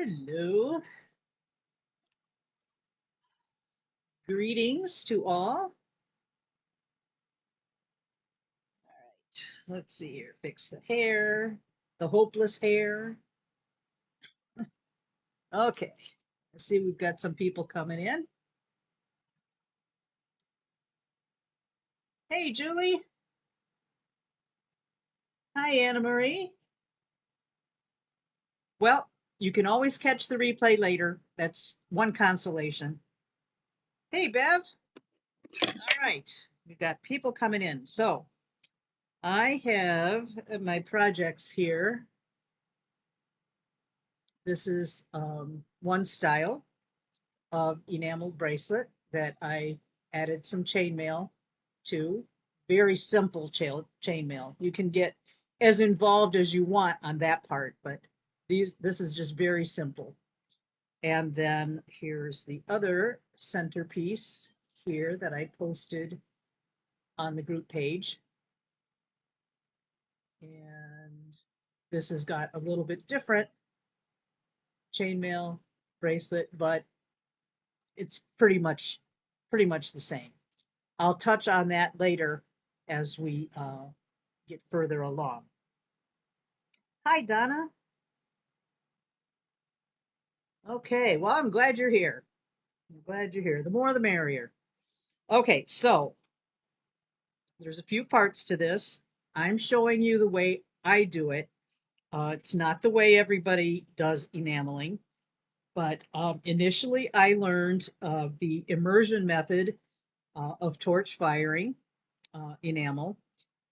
Hello. Greetings to all. Let's see here. Fix the hair, the hopeless hair. Okay. Let's see, we've got some people coming in. Hey, Julie. Hi, Anna Marie. Well, you can always catch the replay later. That's one consolation. Hey, Bev. All right. We've got people coming in. So I have my projects here. This is one style of enamel bracelet that I added some chainmail to. Very simple chainmail. You can get as involved as you want on that part, but this is just very simple. And then here's the other centerpiece here that I posted on the group page. And this has got a little bit different chainmail bracelet, but it's pretty much the same. I'll touch on that later as we get further along. Hi, Donna. Okay, well, I'm glad you're here. I'm glad you're here. The more the merrier. Okay, so there's a few parts to this. I'm showing you the way I do it. It's not the way everybody does enameling, but initially I learned the immersion method of torch firing enamel,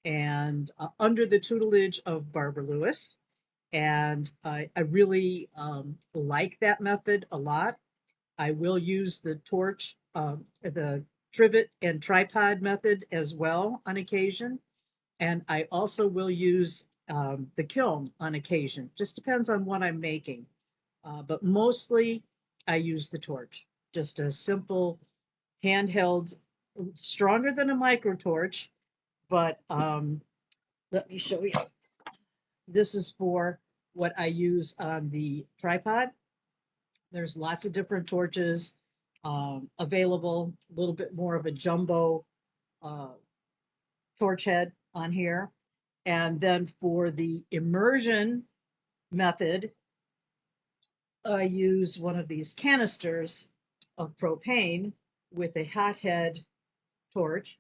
and under the tutelage of Barbara Lewis. And I really like that method a lot. I will use the torch, the trivet and tripod method as well on occasion. And I also will use the kiln on occasion. Just depends on what I'm making. But mostly I use the torch. Just a simple handheld, stronger than a micro torch, but let me show you. This is for what I use on the tripod. There's lots of different torches available, a little bit more of a jumbo uh, torch head on here. And then for the immersion method, I use one of these canisters of propane with a hothead torch.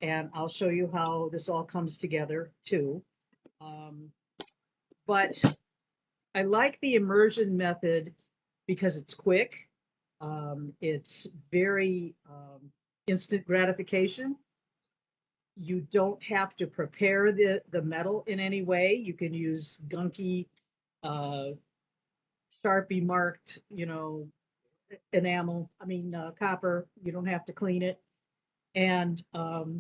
And I'll show you how this all comes together too. But I like the immersion method because it's quick. It's very instant gratification. You don't have to prepare the metal in any way. You can use gunky, uh, Sharpie marked, enamel, copper. You don't have to clean it. And what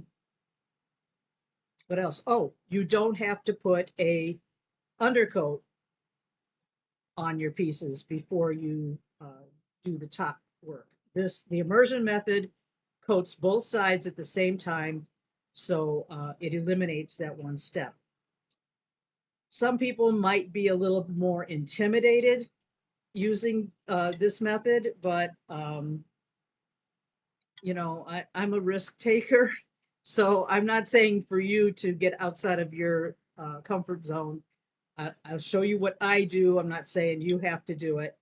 else? Oh, you don't have to put a undercoat on your pieces before you do the top work. The immersion method coats both sides at the same time, so it eliminates that one step. Some people might be a little more intimidated using this method, but I'm a risk taker, so I'm not saying for you to get outside of your comfort zone. I'll show you what I do. I'm not saying you have to do it.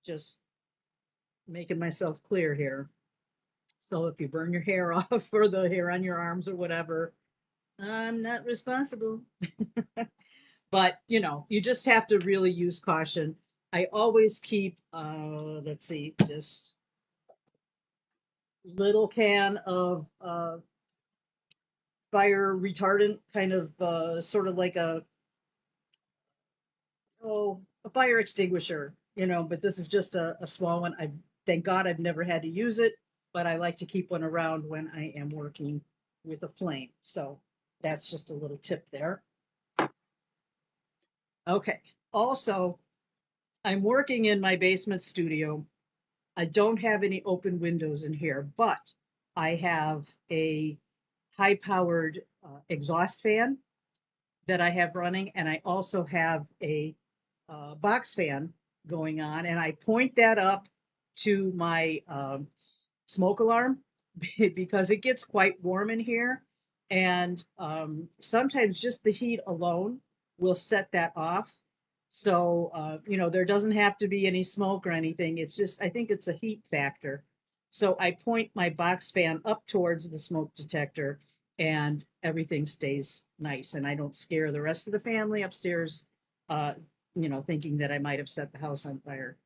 Just making myself clear here. So if you burn your hair off or the hair on your arms or whatever, I'm not responsible. But you just have to really use caution. I always keep, let's see, this little can of fire retardant, kind of sort of like a fire extinguisher, but this is just a small one. Thank God I've never had to use it, but I like to keep one around when I am working with a flame. So that's just a little tip there. Okay. Also, I'm working in my basement studio. I don't have any open windows in here, but I have a high-powered exhaust fan that I have running, and I also have a box fan going on, and I point that up to my smoke alarm because it gets quite warm in here. And sometimes just the heat alone will set that off. So, there doesn't have to be any smoke or anything. It's just, I think it's a heat factor. So I point my box fan up towards the smoke detector and everything stays nice. And I don't scare the rest of the family upstairs, uh, thinking that I might have set the house on fire.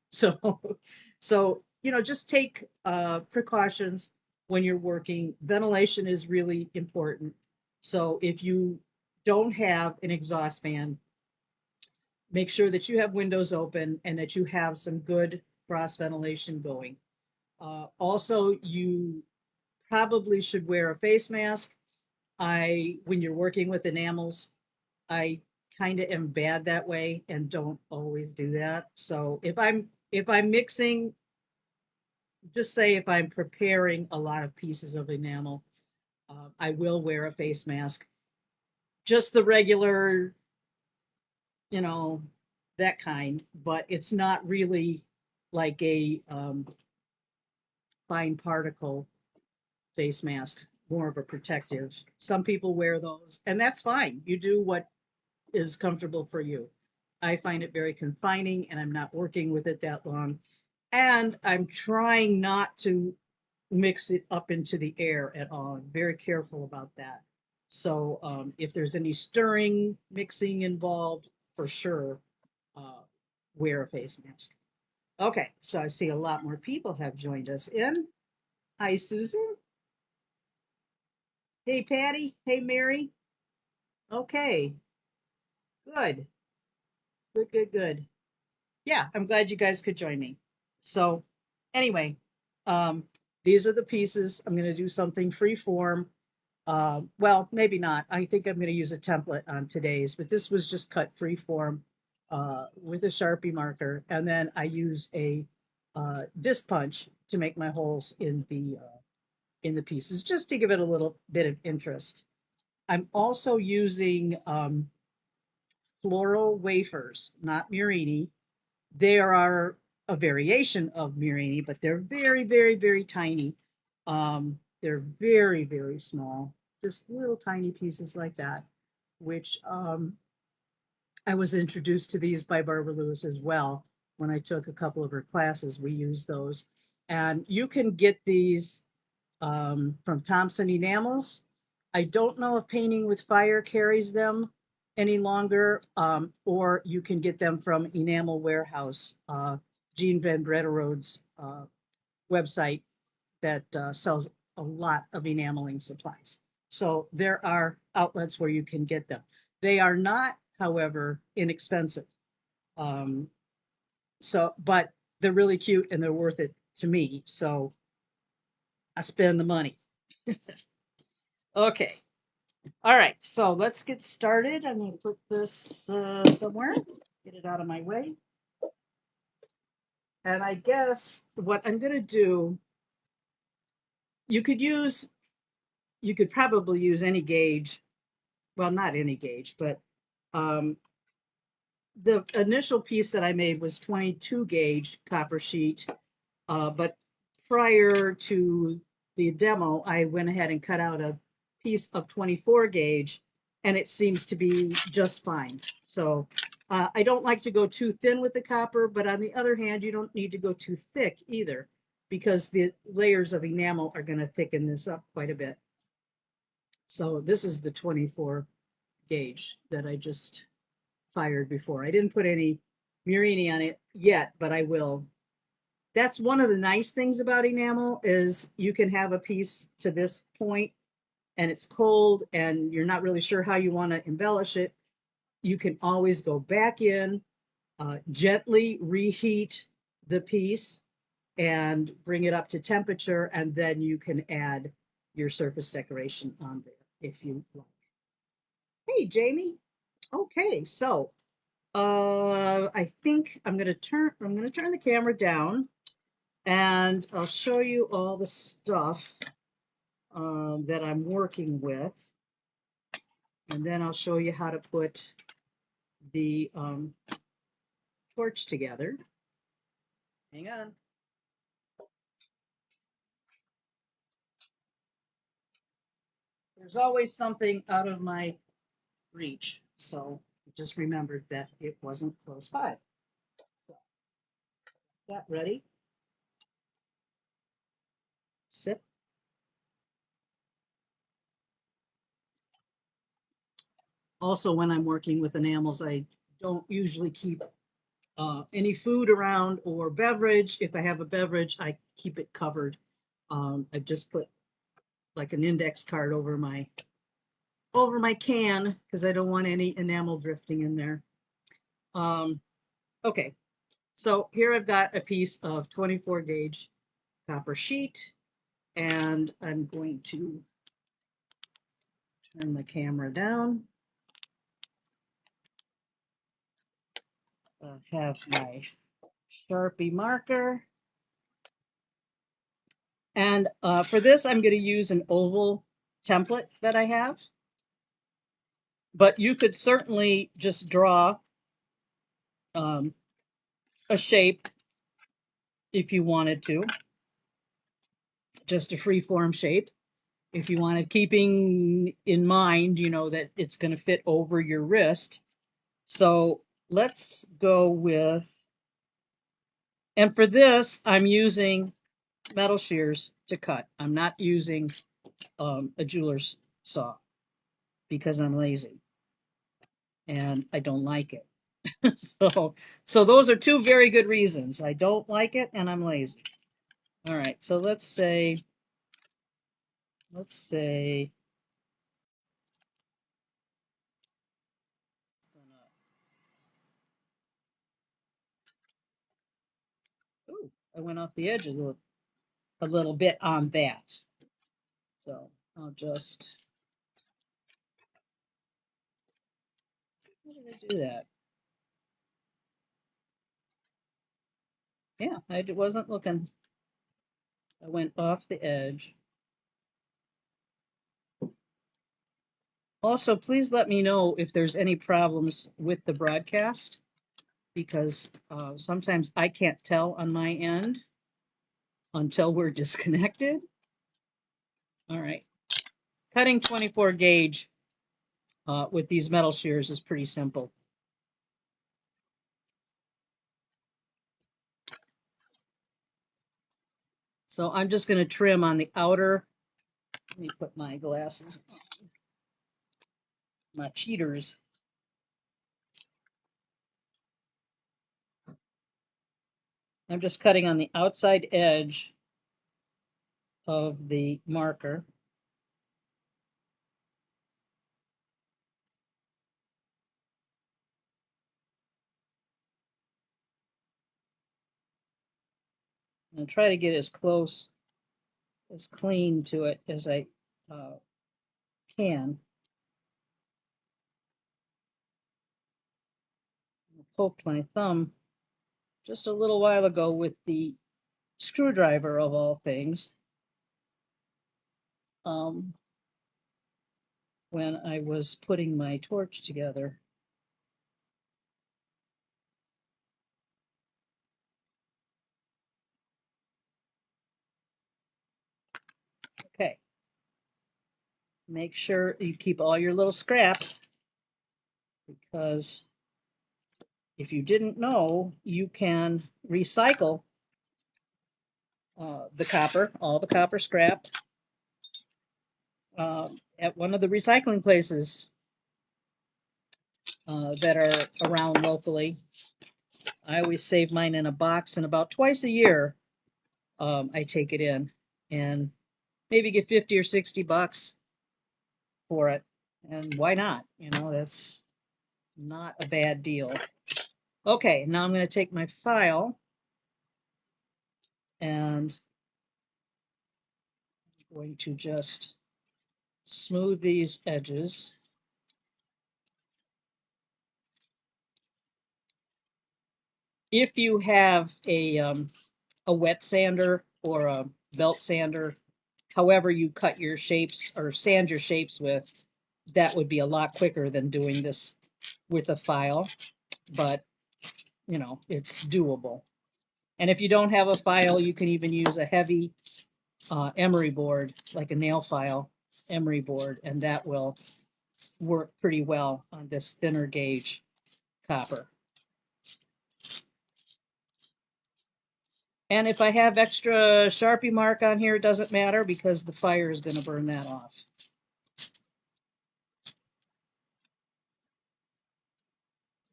So, just take precautions when you're working. Ventilation is really important. So if you don't have an exhaust fan, make sure that you have windows open and that you have some good cross ventilation going. Also, you probably should wear a face mask. When you're working with enamels, I kind of am bad that way and don't always do that. So if I'm mixing, just say if I'm preparing a lot of pieces of enamel, I will wear a face mask, just the regular, you know, that kind, but it's not really like a fine particle face mask, more of a protective. Some people wear those, and that's fine. You do what is comfortable for you. I find it very confining, and I'm not working with it that long. And I'm trying not to mix it up into the air at all. I'm very careful about that. So if there's any stirring, mixing involved, for sure, uh, wear a face mask. Okay, so I see a lot more people have joined us in. Hi, Susan. Hey, Patty. Hey, Mary. Okay, good, good, good, good. Yeah, I'm glad you guys could join me. So, anyway, um, these are the pieces. I'm going to do something free form. Well, maybe not. I think I'm going to use a template on today's, but this was just cut free form with a Sharpie marker. And then I use a disc punch to make my holes in the pieces, just to give it a little bit of interest. I'm also using floral wafers, not Murini. They are a variation of Murini, but they're very, very, very tiny. They're very, very small, just little tiny pieces like that, which I was introduced to these by Barbara Lewis as well. When I took a couple of her classes, we used those. And you can get these from Thompson Enamels. I don't know if Painting with Fire carries them any longer, or you can get them from Enamel Warehouse, Jean Van Brederode's website that sells a lot of enameling supplies. So there are outlets where you can get them. They are not, however, inexpensive. Um, but they're really cute and they're worth it to me. So I spend the money. Okay. All right. So let's get started. I'm going to put this somewhere, get it out of my way. And I guess what I'm going to do, you could use, you could probably use any gauge. Well, not any gauge, but um, the initial piece that I made was 22 gauge copper sheet. But prior to the demo, I went ahead and cut out a piece of 24 gauge, and it seems to be just fine. So I don't like to go too thin with the copper, but on the other hand, you don't need to go too thick either, because the layers of enamel are going to thicken this up quite a bit. So this is the 24 gauge that I just fired before. I didn't put any Murini on it yet, but I will. That's one of the nice things about enamel is you can have a piece to this point and it's cold and you're not really sure how you want to embellish it. You can always go back in, gently reheat the piece and bring it up to temperature, and then you can add your surface decoration on there if you like. Hey, Jamie. Okay, so I think I'm gonna turn the camera down and I'll show you all the stuff that I'm working with, and then I'll show you how to put the torch together. Hang on. There's always something out of my reach, so I just remembered that it wasn't close by. So, that ready? Sip. Also, when I'm working with enamels, I don't usually keep any food around or beverage. If I have a beverage, I keep it covered. I just put like an index card over my can because I don't want any enamel drifting in there. Okay, so here I've got a piece of 24 gauge copper sheet, and I'm going to turn the camera down. Have my Sharpie marker. And for this, I'm going to use an oval template that I have. But you could certainly just draw a shape if you wanted to. Just a free-form shape. If you wanted, keeping in mind, you know, that it's going to fit over your wrist. So let's go with, and for this, I'm using metal shears to cut. I'm not using a jeweler's saw because I'm lazy and I don't like it. So those are two very good reasons. I don't like it and I'm lazy. All right, so let's say, ooh, I went off the edge a little bit on that. So I'll just, how did I do that? Yeah, I wasn't looking. I went off the edge. Also, please let me know if there's any problems with the broadcast, because sometimes I can't tell on my end until we're disconnected. All right. Cutting 24 gauge with these metal shears is pretty simple. So I'm just going to trim on the outer. Let me put my glasses on. My cheaters. I'm just cutting on the outside edge of the marker. And try to get as close, as clean to it as I can. I poked my thumb just a little while ago with the screwdriver of all things when I was putting my torch together. Okay. Make sure you keep all your little scraps, because if you didn't know, you can recycle the copper, all the copper scrap, at one of the recycling places that are around locally. I always save mine in a box, and about twice a year I take it in and maybe get 50 or 60 bucks for it. And why not? You know, that's not a bad deal. Okay, now I'm going to take my file and I'm going to just smooth these edges. If you have a wet sander or a belt sander, however you cut your shapes or sand your shapes with, that would be a lot quicker than doing this with a file. But you know, it's doable. And if you don't have a file, you can even use a heavy emery board, like a nail file emery board, and that will work pretty well on this thinner gauge copper. And if I have extra Sharpie mark on here, it doesn't matter because the fire is going to burn that off.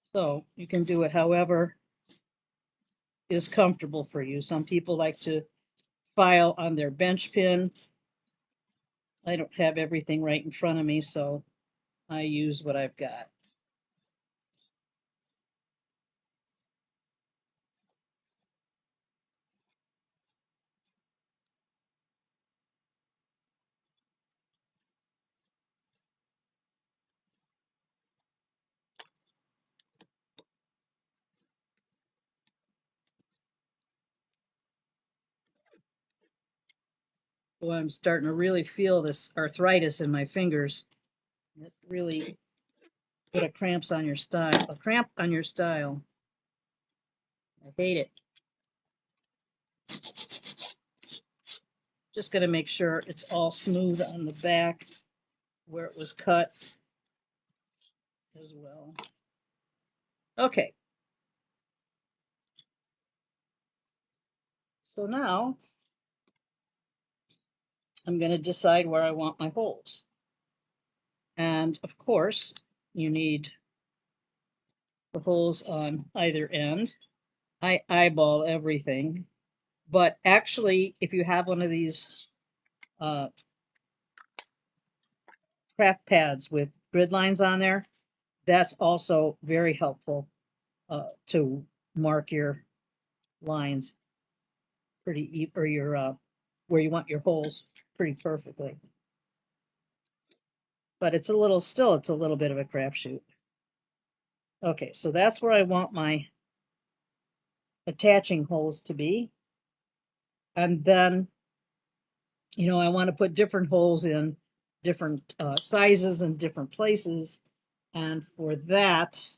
So you can do it however is comfortable for you. Some people like to file on their bench pin. I don't have everything right in front of me, so I use what I've got. Well, I'm starting to really feel this arthritis in my fingers. It really put a cramp on your style. I hate it. Just got to make sure it's all smooth on the back where it was cut as well. Okay. So now I'm going to decide where I want my holes. And of course, you need the holes on either end. I eyeball everything, but actually, if you have one of these craft pads with grid lines on there, that's also very helpful to mark your lines pretty, or your where you want your holes pretty perfectly. But it's a little, still, it's a little bit of a crapshoot. Okay, so that's where I want my attaching holes to be. And then, you know, I want to put different holes in different sizes and different places. And for that,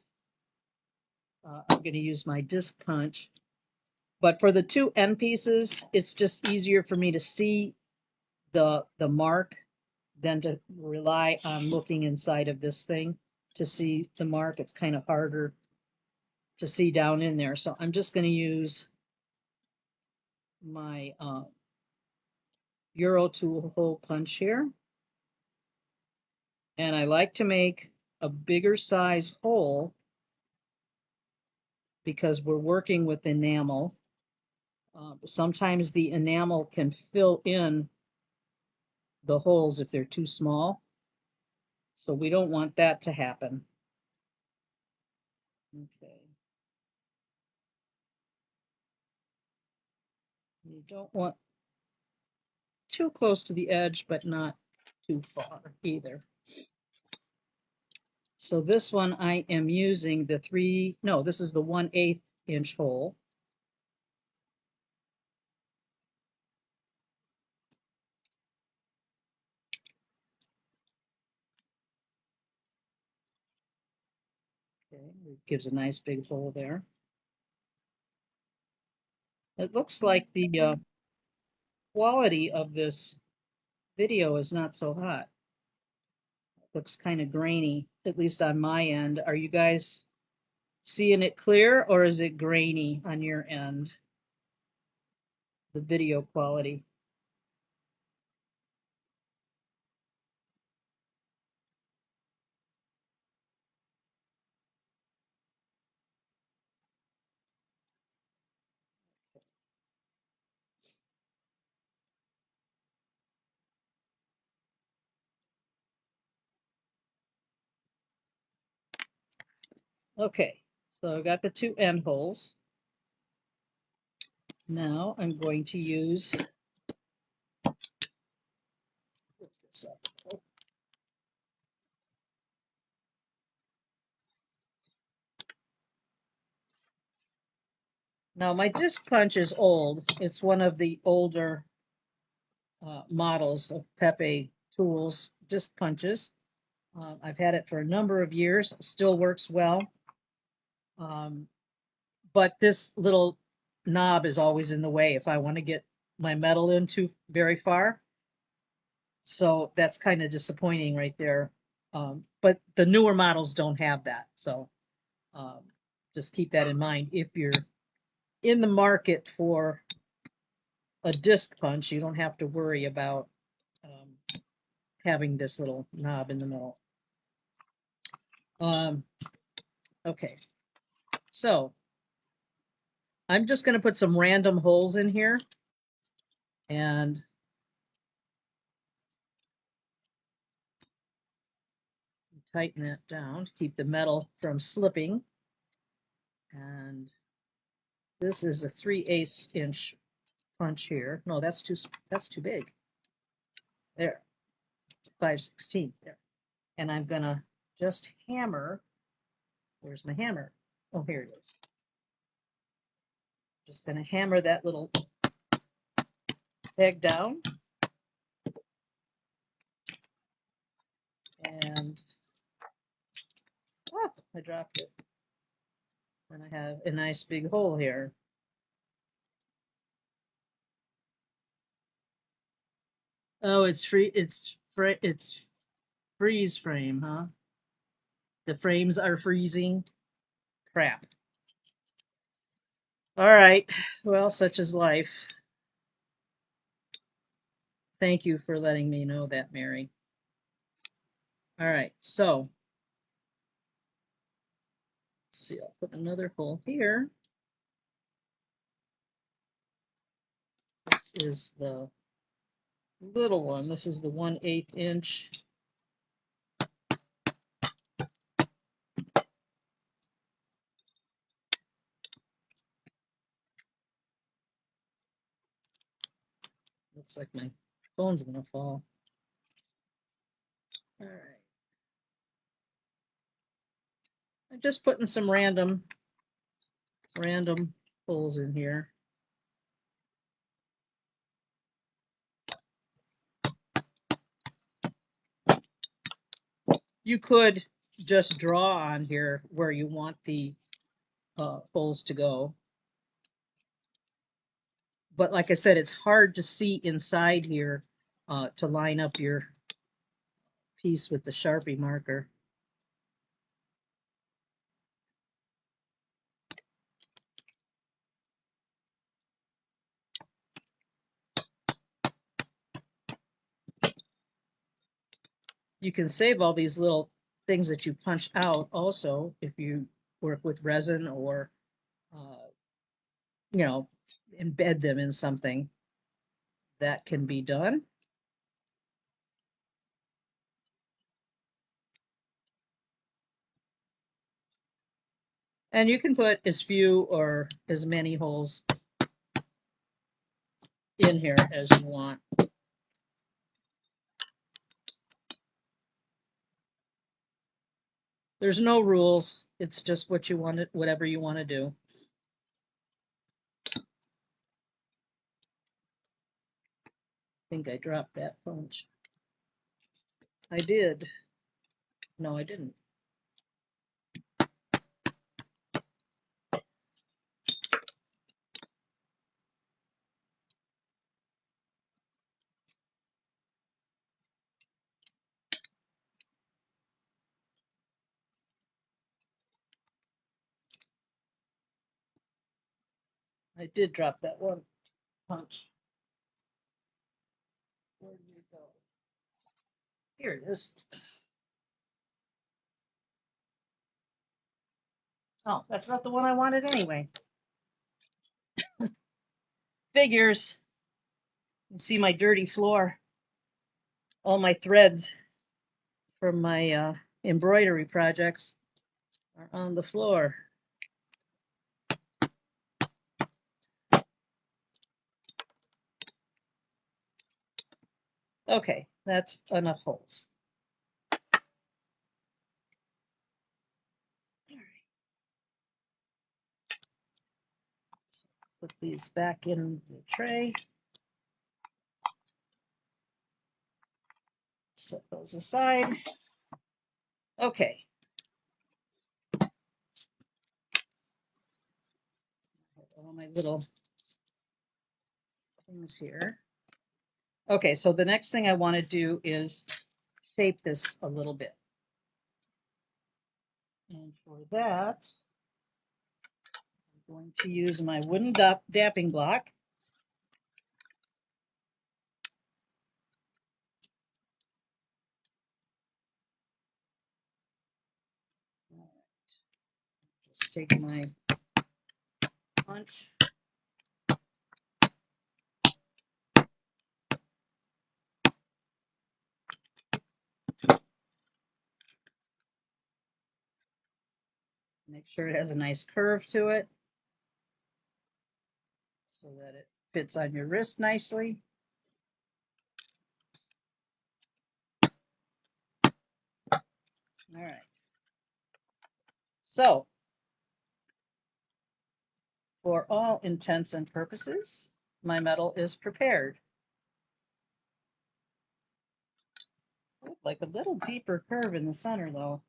I'm going to use my disc punch. But for the two end pieces, it's just easier for me to see the mark than to rely on looking inside of this thing to see the mark. It's kind of harder to see down in there. So I'm just going to use my Euro tool hole punch here. And I like to make a bigger size hole because we're working with enamel. Sometimes the enamel can fill in the holes if they're too small. So we don't want that to happen. Okay. You don't want too close to the edge, but not too far either. So this one I am using the this is the 1/8 inch hole. Okay, it gives a nice big hole there. It looks like the quality of this video is not so hot. It looks kind of grainy, at least on my end. Are you guys seeing it clear, or is it grainy on your end? The video quality. Okay, so I've got the two end holes. Now I'm going to use this up. Now my disc punch is old. It's one of the older models of Pepe tools, disc punches. I've had it for a number of years. It still works well. but this little knob is always in the way if I want to get my metal in too very far. So that's kind of disappointing right there. But the newer models don't have that. So um, just keep that in mind. If you're in the market for a disc punch, you don't have to worry about having this little knob in the middle. Okay, so I'm just going to put some random holes in here and tighten that down to keep the metal from slipping. And this is a 3/8 inch punch here. No, that's too big. There, it's 5/16 there. And I'm gonna just hammer. Where's my hammer? Oh, here it is. Just gonna hammer that little peg down. And oh, I dropped it. And I have a nice big hole here. Oh, it's free. It's freeze frame, huh? The frames are freezing. Crap. All right. Well, such is life. Thank you for letting me know that, Mary. All right. So, let's see. I'll put another hole here. This is the little one. This is the 1/8 inch. Looks like my phone's gonna fall. All right. I'm just putting some random holes in here. You could just draw on here where you want the holes to go. But like I said, it's hard to see inside here to line up your piece with the Sharpie marker. You can save all these little things that you punch out also if you work with resin or, you know, embed them in something. That can be done. And you can put as few or as many holes in here as you want. There's no rules. It's just what you want, whatever you want to do. I think I dropped that punch. I did. No, I didn't. I did drop that one punch. Where did it go? Here it is. Oh, that's not the one I wanted anyway. Figures. You can see my dirty floor. All my threads from my embroidery projects are on the floor. Okay, that's enough holes. So put these back in the tray. Set those aside. Okay. my little things here. Okay, so the next thing I want to do is shape this a little bit. And for that, I'm going to use my wooden dapping block. All right. Just take my punch. Make sure it has a nice curve to it so that it fits on your wrist nicely. All right. So, for all intents and purposes, my metal is prepared. Like a little deeper curve in the center, though.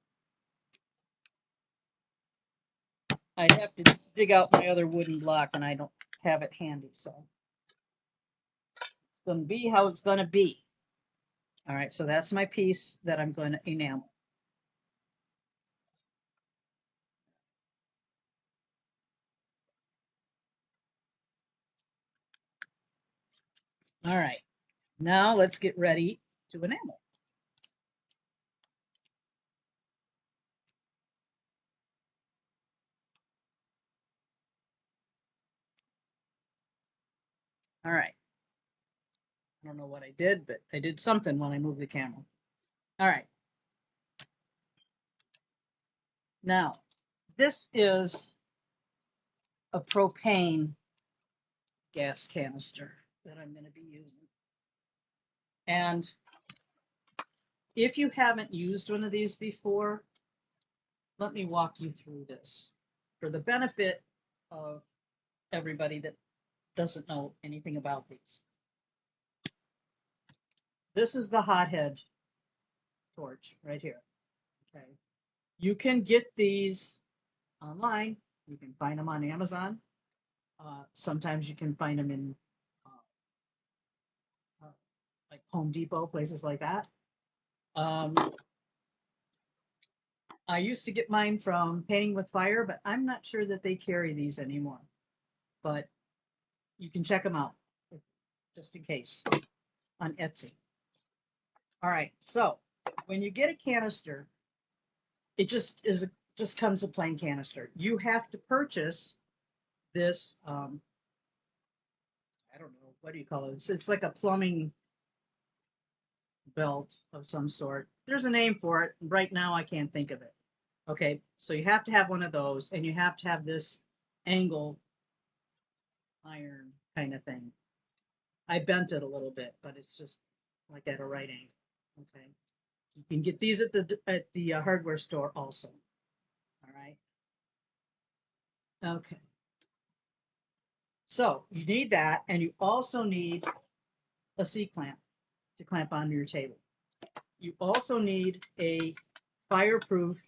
I'd have to dig out my other wooden block, and I don't have it handy, so it's going to be how it's going to be. All right, so that's my piece that I'm going to enamel. All right, now let's get ready to enamel. All right. I don't know what I did, but I did something when I moved the camera. All right. Now, this is a propane gas canister that I'm going to be using. And if you haven't used one of these before, let me walk you through this for the benefit of everybody that doesn't know anything about these. This is the hothead torch right here. Okay. You can get these online. You can find them on Amazon. Sometimes you can find them in like Home Depot, places like that. I used to get mine from Painting with Fire, but I'm not sure that they carry these anymore. But you can check them out just in case on Etsy. All right, so when you get a canister, it just comes a plain canister. You have to purchase this. I don't know, what do you call it? It's like a plumbing belt of some sort. There's a name for it. Right now, I can't think of it. Okay, so you have to have one of those, and you have to have this angle iron kind of thing. I bent it a little bit, but it's just like at a right angle. Okay, you can get these at the hardware store also. All right. Okay. So you need that, and you also need a C-clamp to clamp onto your table. You also need a fireproof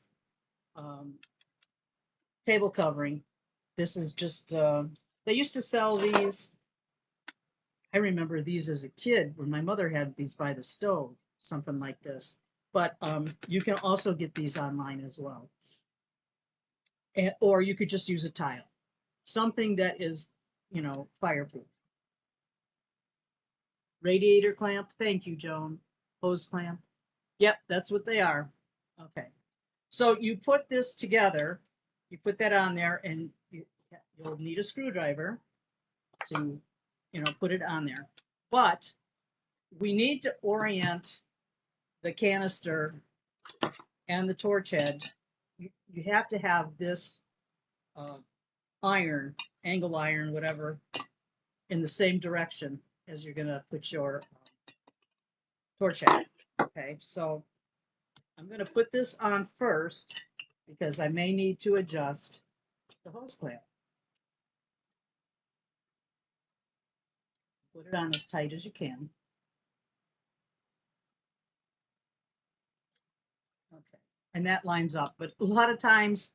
table covering. This is just, they used to sell these. I remember these as a kid when my mother had these by the stove, something like this. But you can also get these online as well. Or you could just use a tile, something that is, fireproof. Radiator clamp. Thank you, Joan. Hose clamp. Yep, that's what they are. Okay. So you put this together, you put that on there, and you'll need a screwdriver to, put it on there. But we need to orient the canister and the torch head. You have to have this iron, angle iron, whatever, in the same direction as you're going to put your torch head. Okay, so I'm going to put this on first because I may need to adjust the hose clamp. Put it on as tight as you can. Okay, and that lines up, but a lot of times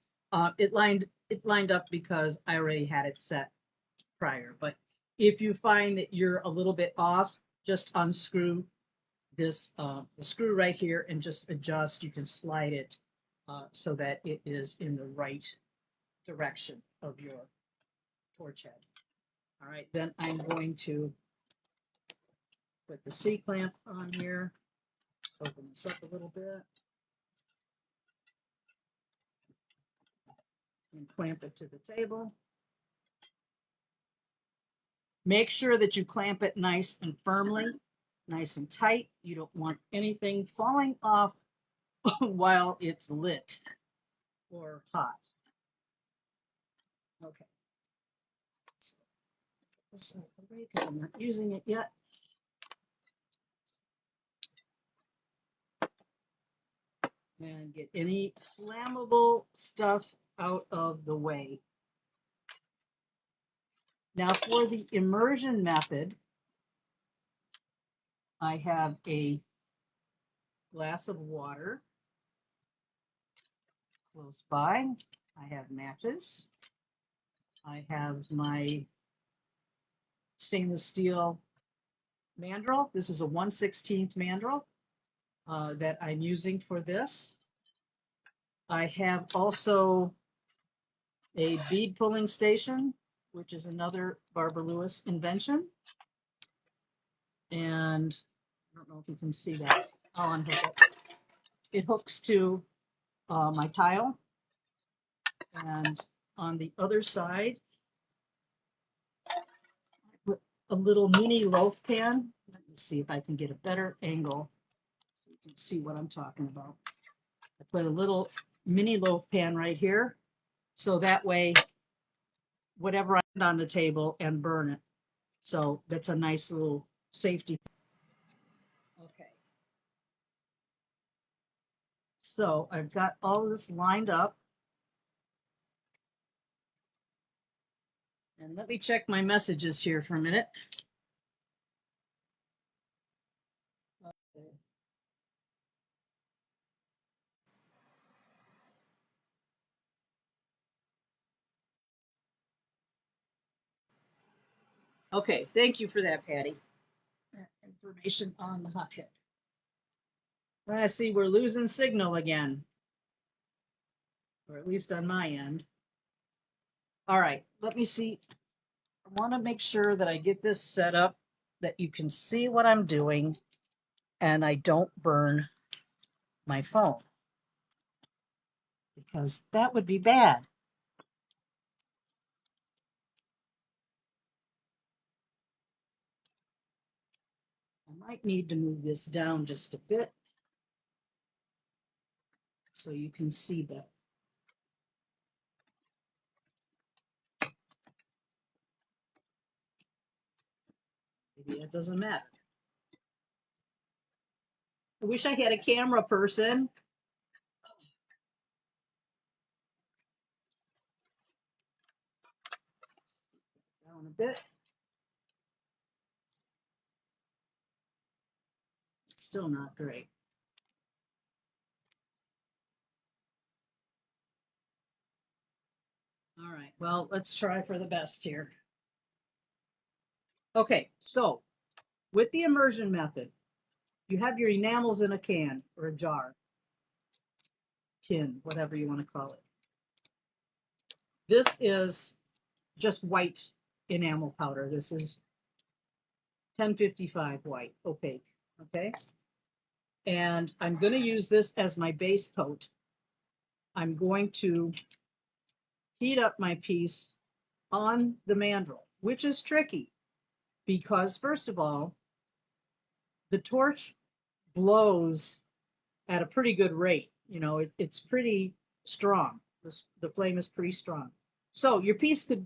it lined up because I already had it set prior. But if you find that you're a little bit off, just unscrew this the screw right here and just adjust. You can slide it so that it is in the right direction of your torch head. All right, then I'm going to put the C-clamp on here, open this up a little bit, and clamp it to the table. Make sure that you clamp it nice and firmly, nice and tight. You don't want anything falling off while it's lit or hot. Okay. So this out of the way because I'm not using it yet. And get any flammable stuff out of the way. Now for the immersion method, I have a glass of water close by. I have matches. I have my stainless steel mandrel. This is a 1/16 mandrel that I'm using for this. I have also a bead pulling station, which is another Barbara Lewis invention. And I don't know if you can see that. I'll unhook it. It hooks to my tile. And on the other side, I put a little mini loaf pan. Let me see if I can get a better angle so you can see what I'm talking about. I put a little mini loaf pan right here. So that way, whatever I put on the table and burn it. So that's a nice little safety. Okay. So I've got all of this lined up. And let me check my messages here for a minute. Okay. Okay, thank you for that, Patty. That information on the hothead. I see we're losing signal again, or at least on my end. All right, let me see. I want to make sure that I get this set up that you can see what I'm doing and I don't burn my phone, because that would be bad. I might need to move this down just a bit so you can see better. Maybe it doesn't matter. I wish I had a camera person. Down a bit. Still not great. All right, well, let's try for the best here. Okay, so with the immersion method, you have your enamels in a can or a jar, tin, whatever you want to call it. This is just white enamel powder. This is 1055 white, opaque, okay? And I'm going to use this as my base coat. I'm going to heat up my piece on the mandrel, which is tricky because, first of all, the torch blows at a pretty good rate. You know, it's pretty strong. The flame is pretty strong. So your piece could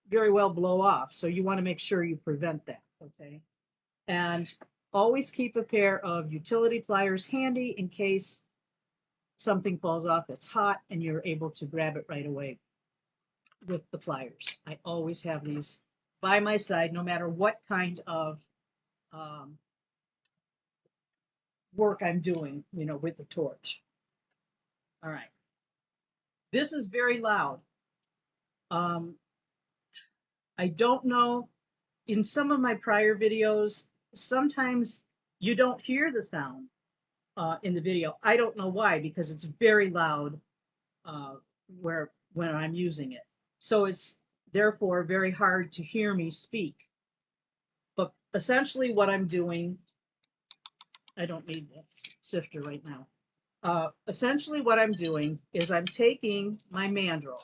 very well blow off. So you want to make sure you prevent that, okay? And always keep a pair of utility pliers handy in case something falls off that's hot and you're able to grab it right away with the pliers. I always have these by my side, no matter what kind of work I'm doing, you know, with the torch. All right. This is very loud. I don't know, in some of my prior videos, sometimes you don't hear the sound in the video. I don't know why, because it's very loud uh, when I'm using it. So it's therefore very hard to hear me speak. But essentially what I'm doing, I don't need the sifter right now. Essentially what I'm doing is I'm taking my mandrel.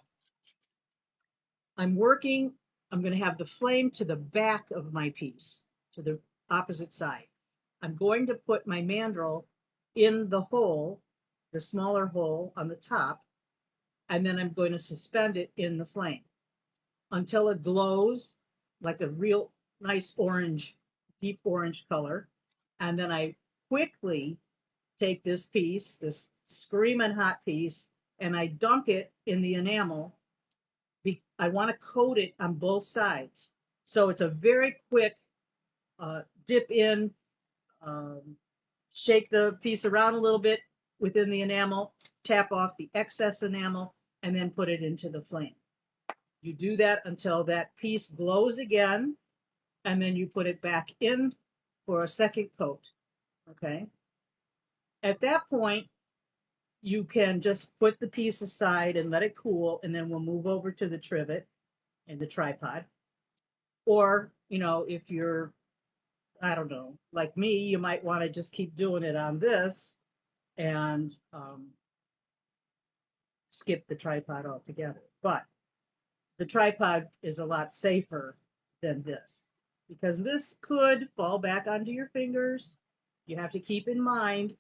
I'm working, I'm going to have the flame to the back of my piece, to the opposite side. I'm going to put my mandrel in the hole, the smaller hole on the top, and then I'm going to suspend it in the flame until it glows like a real nice orange, deep orange color. And then I quickly take this piece, this screaming hot piece, and I dunk it in the enamel. I want to coat it on both sides. So it's a very quick dip in, um, shake the piece around a little bit within the enamel, tap off the excess enamel, and then put it into the flame. You do that until that piece glows again, and then you put it back in for a second coat, okay? At that point, you can just put the piece aside and let it cool, and then we'll move over to the trivet and the tripod. Or, if you're, I don't know, like me, you might want to just keep doing it on this and skip the tripod altogether. But the tripod is a lot safer than this, because this could fall back onto your fingers. You have to keep in mind,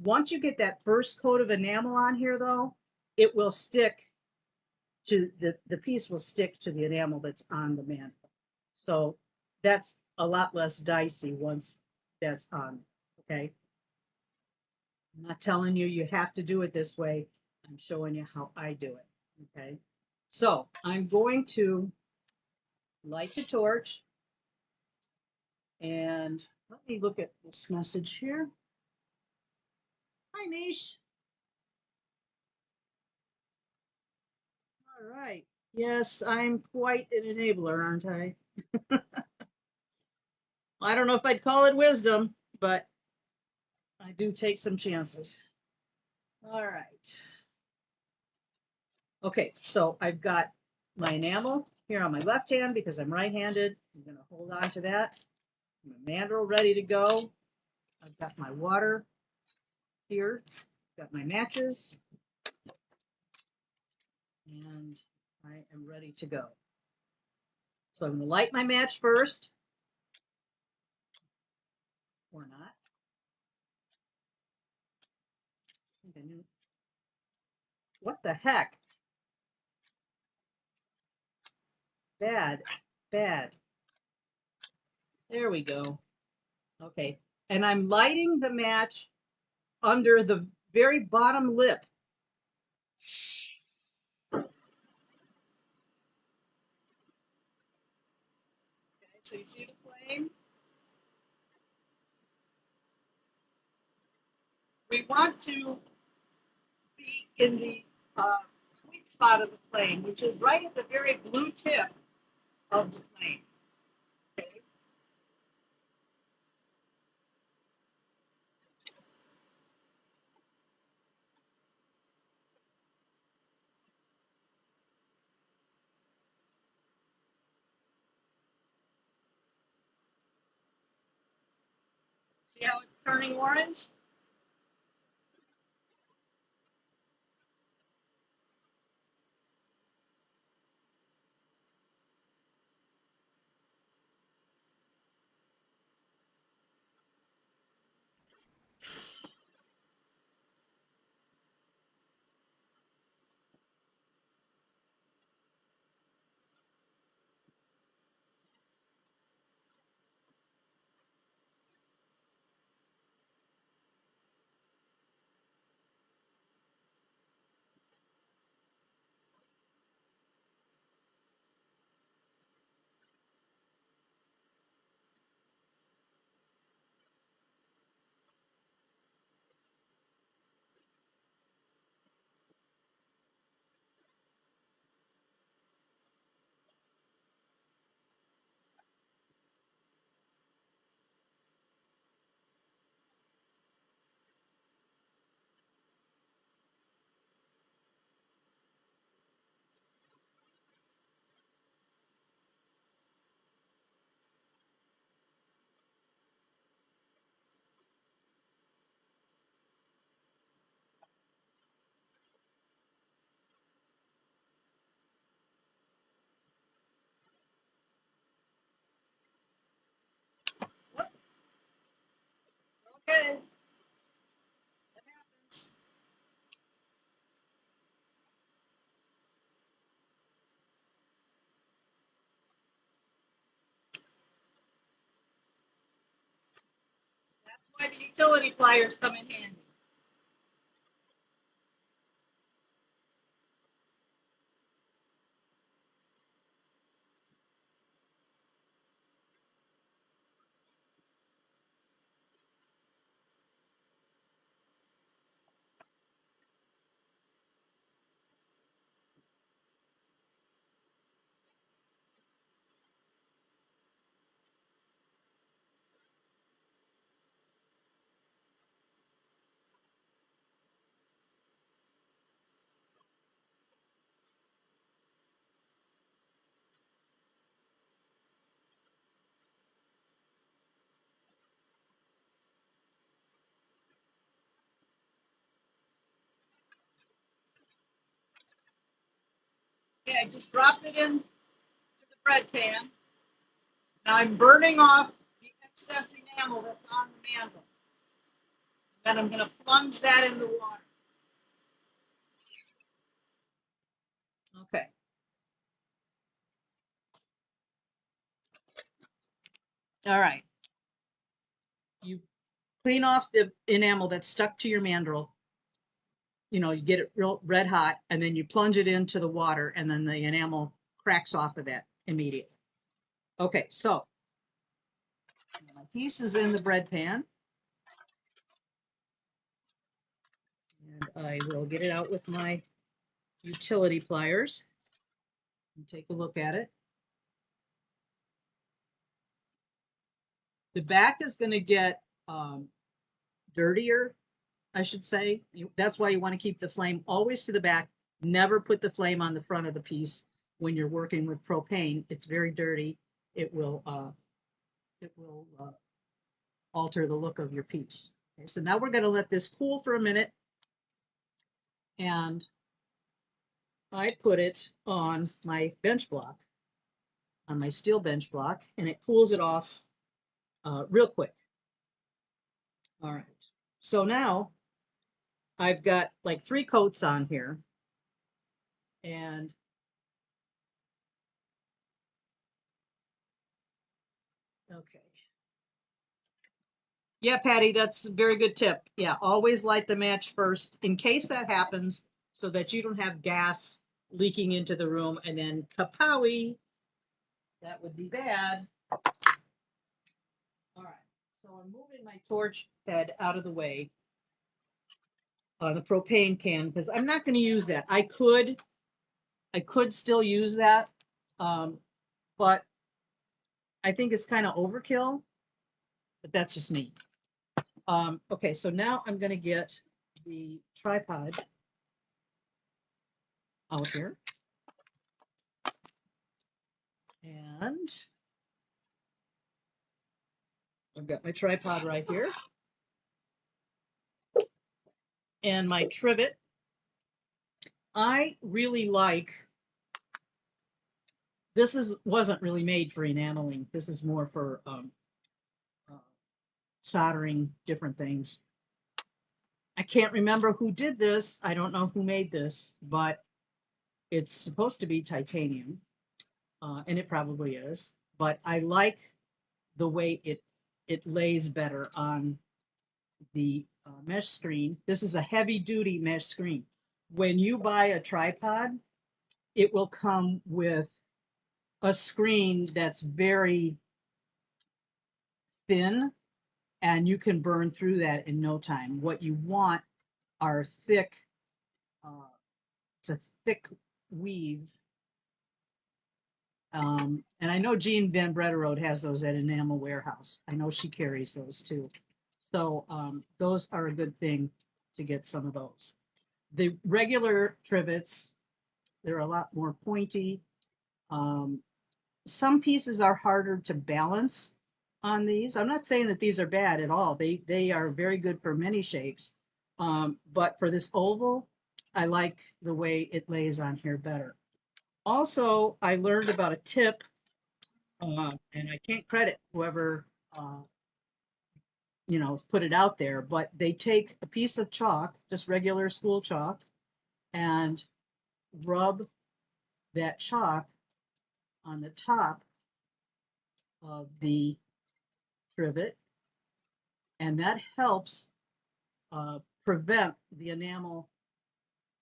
once you get that first coat of enamel on here, though, it will stick to the piece will stick to the enamel that's on the mantle. So that's a lot less dicey once that's on, okay? I'm not telling you you have to do it this way. I'm showing you how I do it, okay? So I'm going to light the torch, and let me look at this message here. Hi, Mish. All right. Yes, I'm quite an enabler, aren't I? I don't know if I'd call it wisdom, but I do take some chances. All right. Okay, so I've got my enamel here on my left hand because I'm right-handed. I'm going to hold on to that. My mandrel ready to go. I've got my water here. Got my matches. And I am ready to go. So I'm going to light my match first. Or not. What the heck? Bad, bad. There we go. Okay, and I'm lighting the match under the very bottom lip. Okay, so you see the flame? We want to be in the sweet spot of the flame, which is right at the very blue tip of the flame. Okay. See how it's turning orange? Why the utility pliers come in handy. Okay, I just dropped it into the bread pan. Now I'm burning off the excess enamel that's on the mantle. Then I'm going to plunge that in the water. Okay. All right. You clean off the enamel that's stuck to your mandrel. You know, you get it real red hot, and then you plunge it into the water, and then the enamel cracks off of that immediately. Okay, so my piece is in the bread pan, and I will get it out with my utility pliers and take a look at it. The back is going to get dirtier, I should say. That's why you want to keep the flame always to the back. Never put the flame on the front of the piece when you're working with propane. It's very dirty. It will alter the look of your piece. Okay, so now we're going to let this cool for a minute, and I put it on my bench block, on my steel bench block, and it cools it off real quick. All right, so now I've got like 3 coats on here, and okay. Yeah, Patty, that's a very good tip. Yeah, always light the match first in case that happens so that you don't have gas leaking into the room and then kapowie. That would be bad. All right, so I'm moving my torch head out of the way on the propane can because I'm not going to use that. I could still use that, but I think it's kind of overkill. But that's just me. Okay, so now I'm going to get the tripod out here. And I've got my tripod right here. And my trivet. I really like, wasn't really made for enameling. This is more for soldering different things. I can't remember who did this. I don't know who made this, but it's supposed to be titanium, and it probably is. But I like the way it lays better on the mesh screen. This is a heavy-duty mesh screen. When you buy a tripod, it will come with a screen that's very thin, and you can burn through that in no time. What you want are thick, it's a thick weave. And I know Jean Van Brederode has those at Enamel Warehouse. I know she carries those too. So those are a good thing to get some of those. The regular trivets, they're a lot more pointy. Some pieces are harder to balance on these. I'm not saying that these are bad at all. They are very good for many shapes. But for this oval, I like the way it lays on here better. Also, I learned about a tip, and I can't credit whoever put it out there, but they take a piece of chalk, just regular school chalk, and rub that chalk on the top of the trivet, and that helps prevent the enamel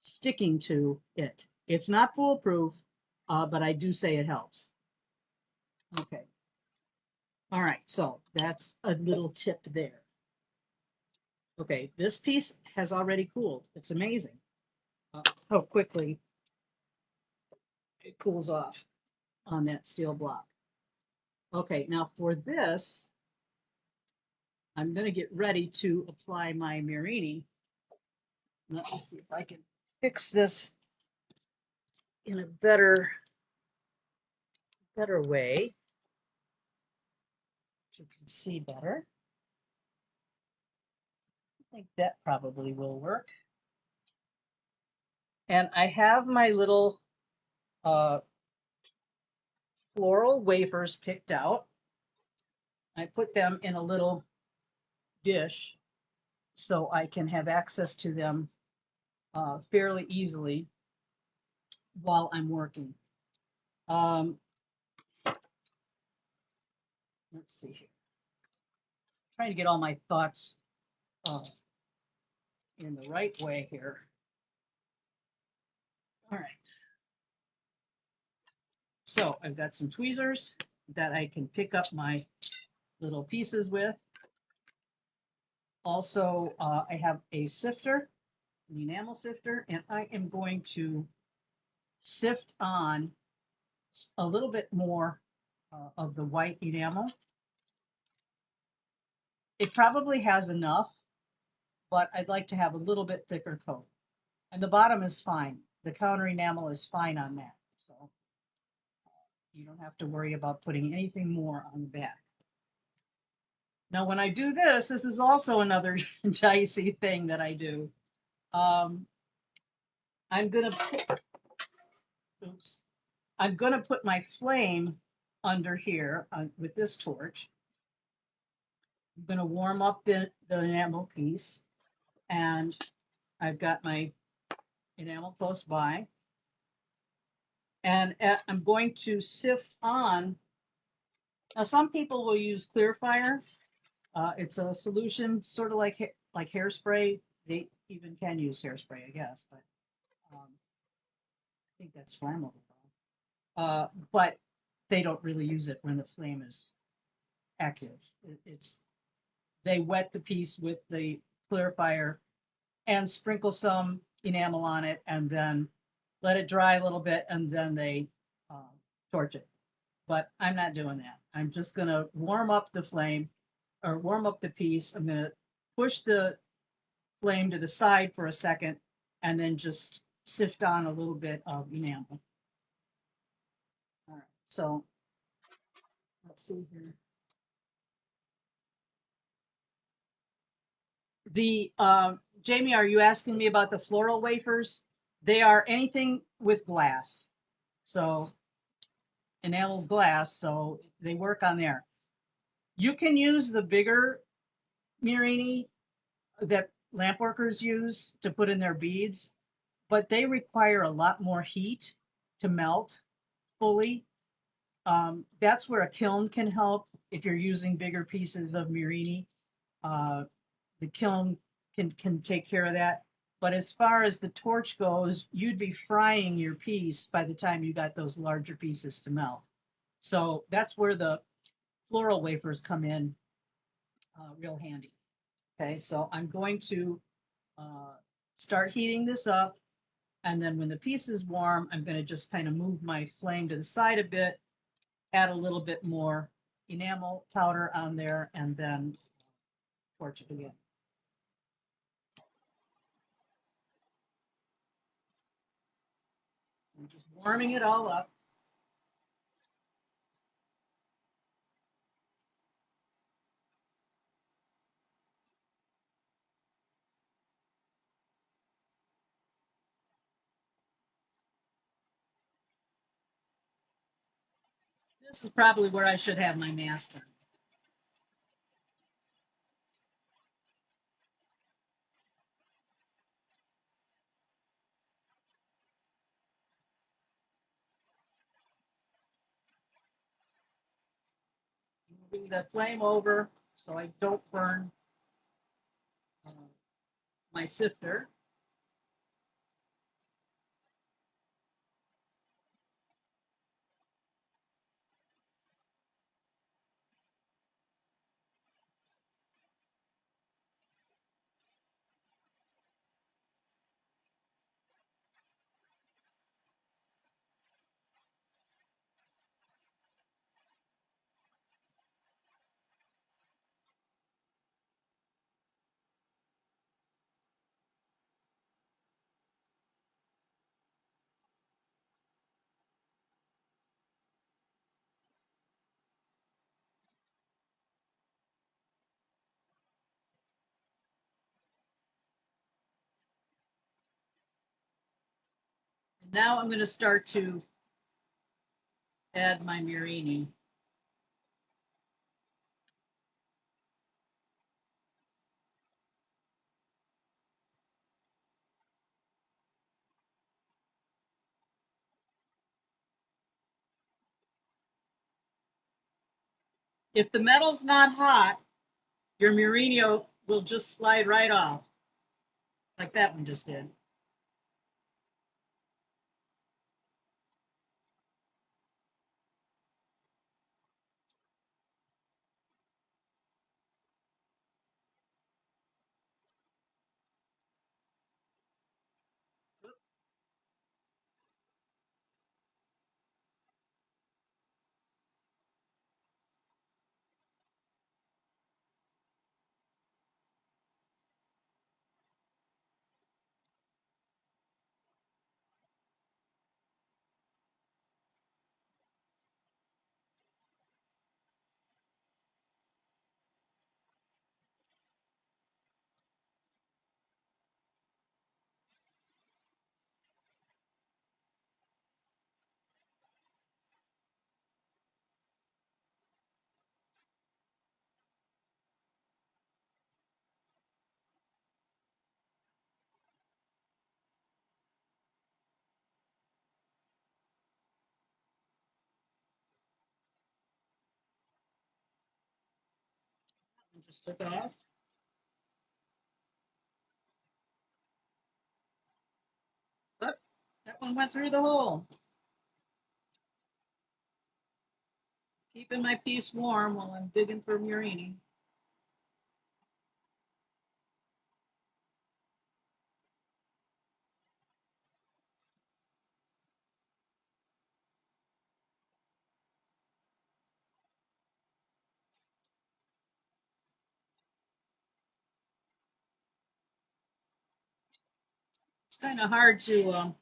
sticking to it. It's not foolproof, but I do say it helps. Okay. All right, so that's a little tip there. Okay, this piece has already cooled. It's amazing how quickly it cools off on that steel block. Okay, now for this, I'm going to get ready to apply my Mirini. Let me see if I can fix this in a better way so you can see better. I think that probably will work. And I have my little floral wafers picked out. I put them in a little dish so I can have access to them fairly easily while I'm working. Let's see here. Trying to get all my thoughts uh, in the right way here. All right. So I've got some tweezers that I can pick up my little pieces with. Also, I have a sifter, an enamel sifter, and I am going to sift on a little bit more of the white enamel. It probably has enough, but I'd like to have a little bit thicker coat. And the bottom is fine. The counter enamel is fine on that. So you don't have to worry about putting anything more on the back. Now, when I do this, this is also another dicey thing that I do. I'm gonna put my flame under here with this torch. I'm gonna warm up the enamel piece, and I've got my enamel close by. And I'm going to sift on. Now, some people will use clear fire. It's a solution sort of like hairspray. They even can use hairspray, I guess, but I think that's flammable. But they don't really use it when the flame is active. They wet the piece with the clear fire and sprinkle some enamel on it, and then let it dry a little bit, and then they torch it. But I'm not doing that. I'm just going to warm up the flame or warm up the piece. I'm going to push the flame to the side for a second and then just sift on a little bit of enamel. All right, so let's see here. The Jamie, are you asking me about the floral wafers? They are anything with glass. So enamel's glass, so they work on there. You can use the bigger Mirini that lamp workers use to put in their beads, but they require a lot more heat to melt fully. That's where a kiln can help if you're using bigger pieces of Mirini. The kiln can take care of that. But as far as the torch goes, you'd be frying your piece by the time you got those larger pieces to melt. So that's where the floral wafers come in real handy. Okay, so I'm going to start heating this up. And then when the piece is warm, I'm going to just kind of move my flame to the side a bit, add a little bit more enamel powder on there, and then torch it again. I'm just warming it all up. This is probably where I should have my mask on. Moving the flame over so I don't burn my sifter. And now I'm going to start to add my Murini. If the metal's not hot, your Murini will just slide right off, like that one just did. And just took off. But that one went through the hole. Keeping my piece warm while I'm digging for Murini. It's kind of hard to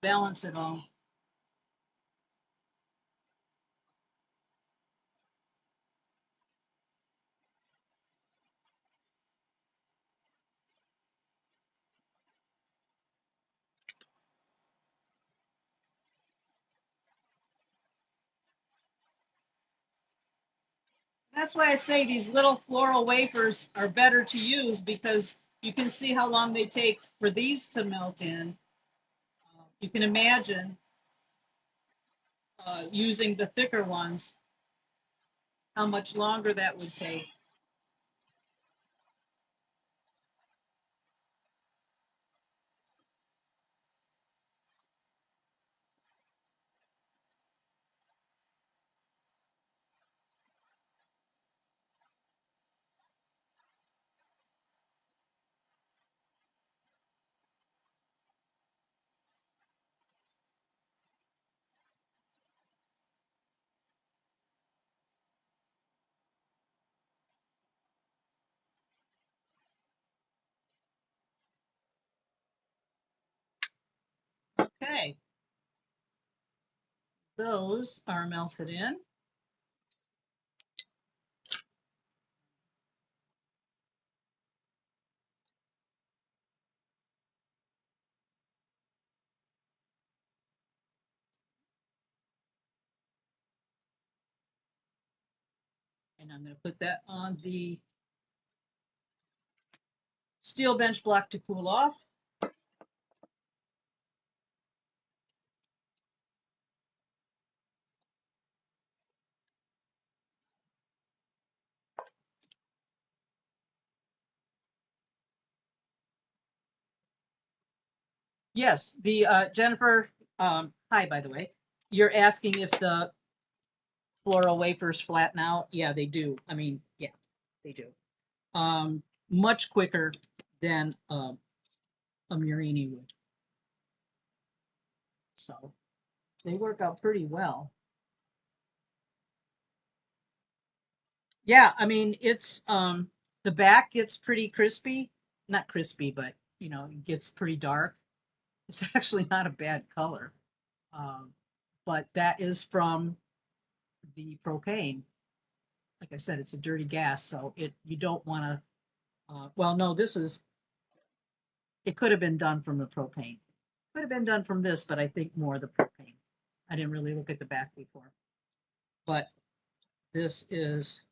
balance it all. That's why I say these little floral wafers are better to use, because you can see how long they take for these to melt in. You can imagine using the thicker ones, how much longer that would take. Okay, those are melted in. And I'm going to put that on the steel bench block to cool off. Yes, the Jennifer, hi, by the way. You're asking if the floral wafers flatten out? Yeah, they do. I mean, yeah, they do. Um, Much quicker than a Murini would. So they work out pretty well. Yeah, I mean, it's the back gets pretty crispy. Not crispy, but it gets pretty dark. It's actually not a bad color. Um, but that is from the propane. Like I said, it's a dirty gas, so you don't want to. Well, no, it could have been done from the propane. Could have been done from this, but I think more the propane. I didn't really look at the back before, but this is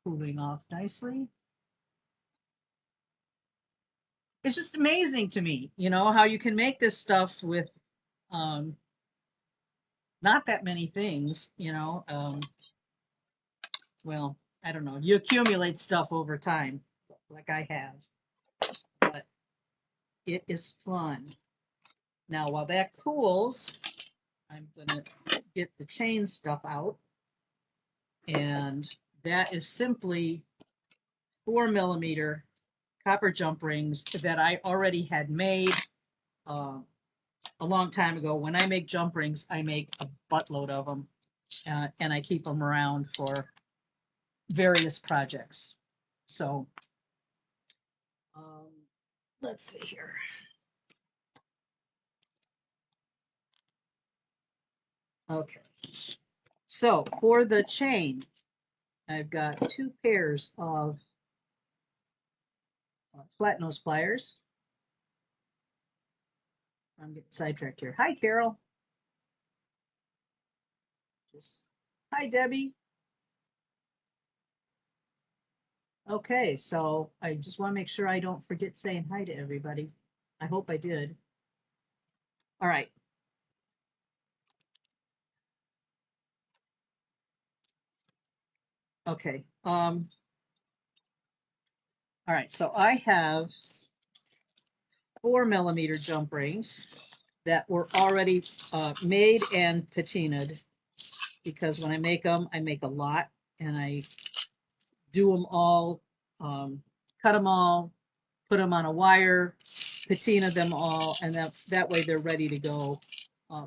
cooling off nicely. It's just amazing to me, how you can make this stuff with um, not that many things, well, I don't know. You accumulate stuff over time, like I have, but it is fun. Now, while that cools, I'm going to get the chain stuff out, and that is simply 4 millimeter copper jump rings that I already had made uh, a long time ago. When I make jump rings, I make a buttload of them, and I keep them around for various projects. So um, let's see here. Okay. So for the chain, I've got 2 pairs of flat nose pliers. I'm getting sidetracked here. Hi, Carol. Just hi, Debbie. Okay, so I just want to make sure I don't forget saying hi to everybody. I hope I did. All right. Okay. All right. So I have 4 millimeter jump rings that were already made and patinaed, because when I make a lot, and I do them all, cut them all, put them on a wire, patina them all, and that way they're ready to go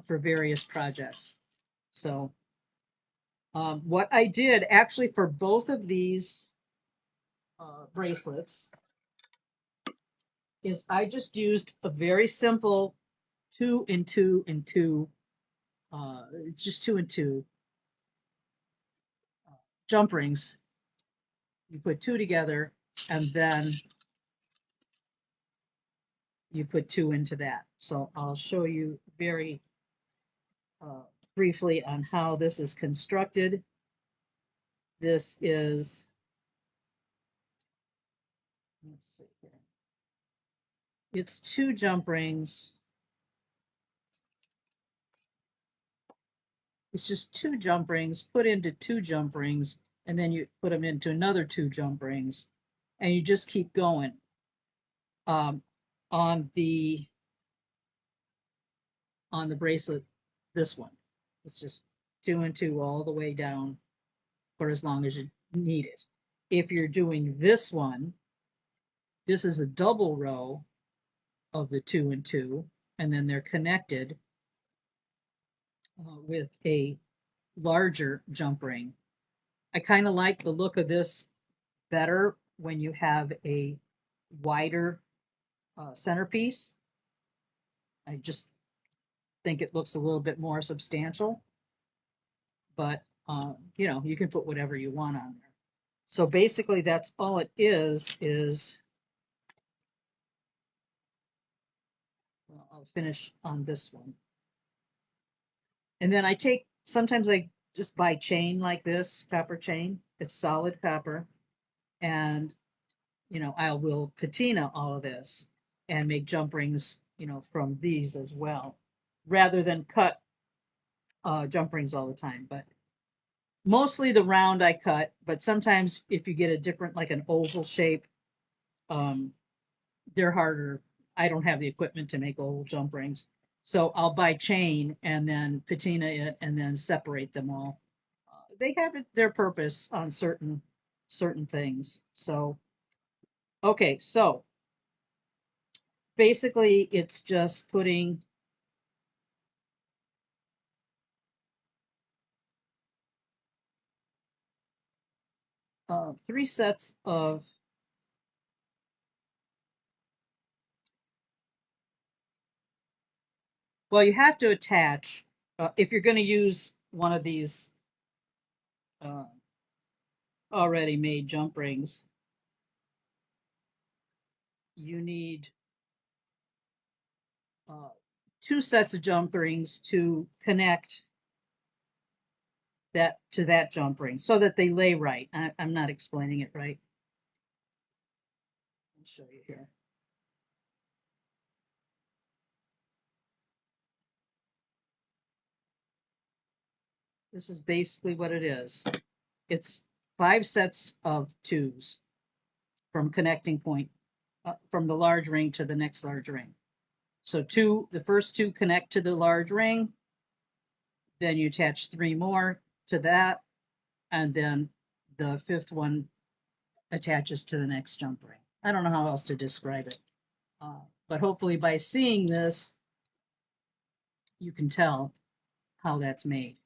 for various projects. So what I did actually for both of these bracelets is I just used a very simple 2 and 2 and 2. It's just 2 and 2 jump rings. You put 2 together, and then you put 2 into that. So I'll show you very uh, briefly on how this is constructed. This is, let's see here. It's 2 jump rings. It's just 2 jump rings put into 2 jump rings, and then you put them into another 2 jump rings, and you just keep going. Um, on the bracelet, this one, it's just 2 and 2 all the way down for as long as you need it. If you're doing this one, this is a double row of the 2 and 2, and then they're connected with a larger jump ring. I kind of like the look of this better when you have a wider centerpiece. I just think it looks a little bit more substantial, but you can put whatever you want on there. So basically that's all it is, well, I'll finish on this one. And then sometimes I just buy chain like this, copper chain. It's solid copper. And, I will patina all of this and make jump rings, from these as well, rather than cut jump rings all the time. But mostly the round I cut, but sometimes if you get a different, like an oval shape, um, they're harder I don't have the equipment to make oval jump rings. So I'll buy chain and then patina it and then separate them all. They have their purpose on certain things. So okay, so basically it's just putting three sets of well, you have to attach if you're going to use one of these uh, already made jump rings. You need uh, two sets of jump rings to connect that to that jump ring so that they lay right. I'm not explaining it right. I'll show you here. This is basically what it is. It's 5 sets of twos from connecting point from the large ring to the next large ring. So the first 2 connect to the large ring, then you attach 3 more to that, and then the 5th one attaches to the next jump ring. I don't know how else to describe it, but hopefully by seeing this, you can tell how that's made.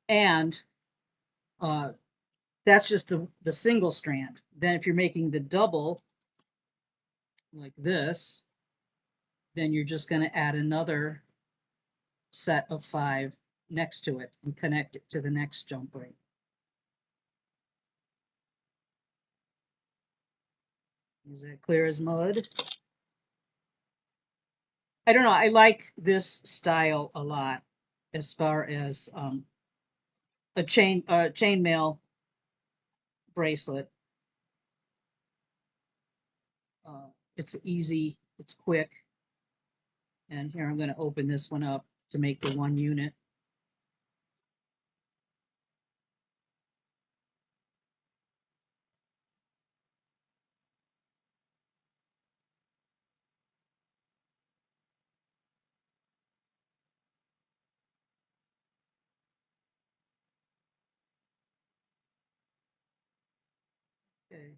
And that's just the single strand. Then if you're making the double, like this, then you're just going to add another set of 5 next to it and connect it to the next jump ring. Is that clear as mud? I don't know. I like this style a lot as far as a chainmail bracelet. It's easy, it's quick. And here I'm going to open this one up to make the 1 unit. Okay.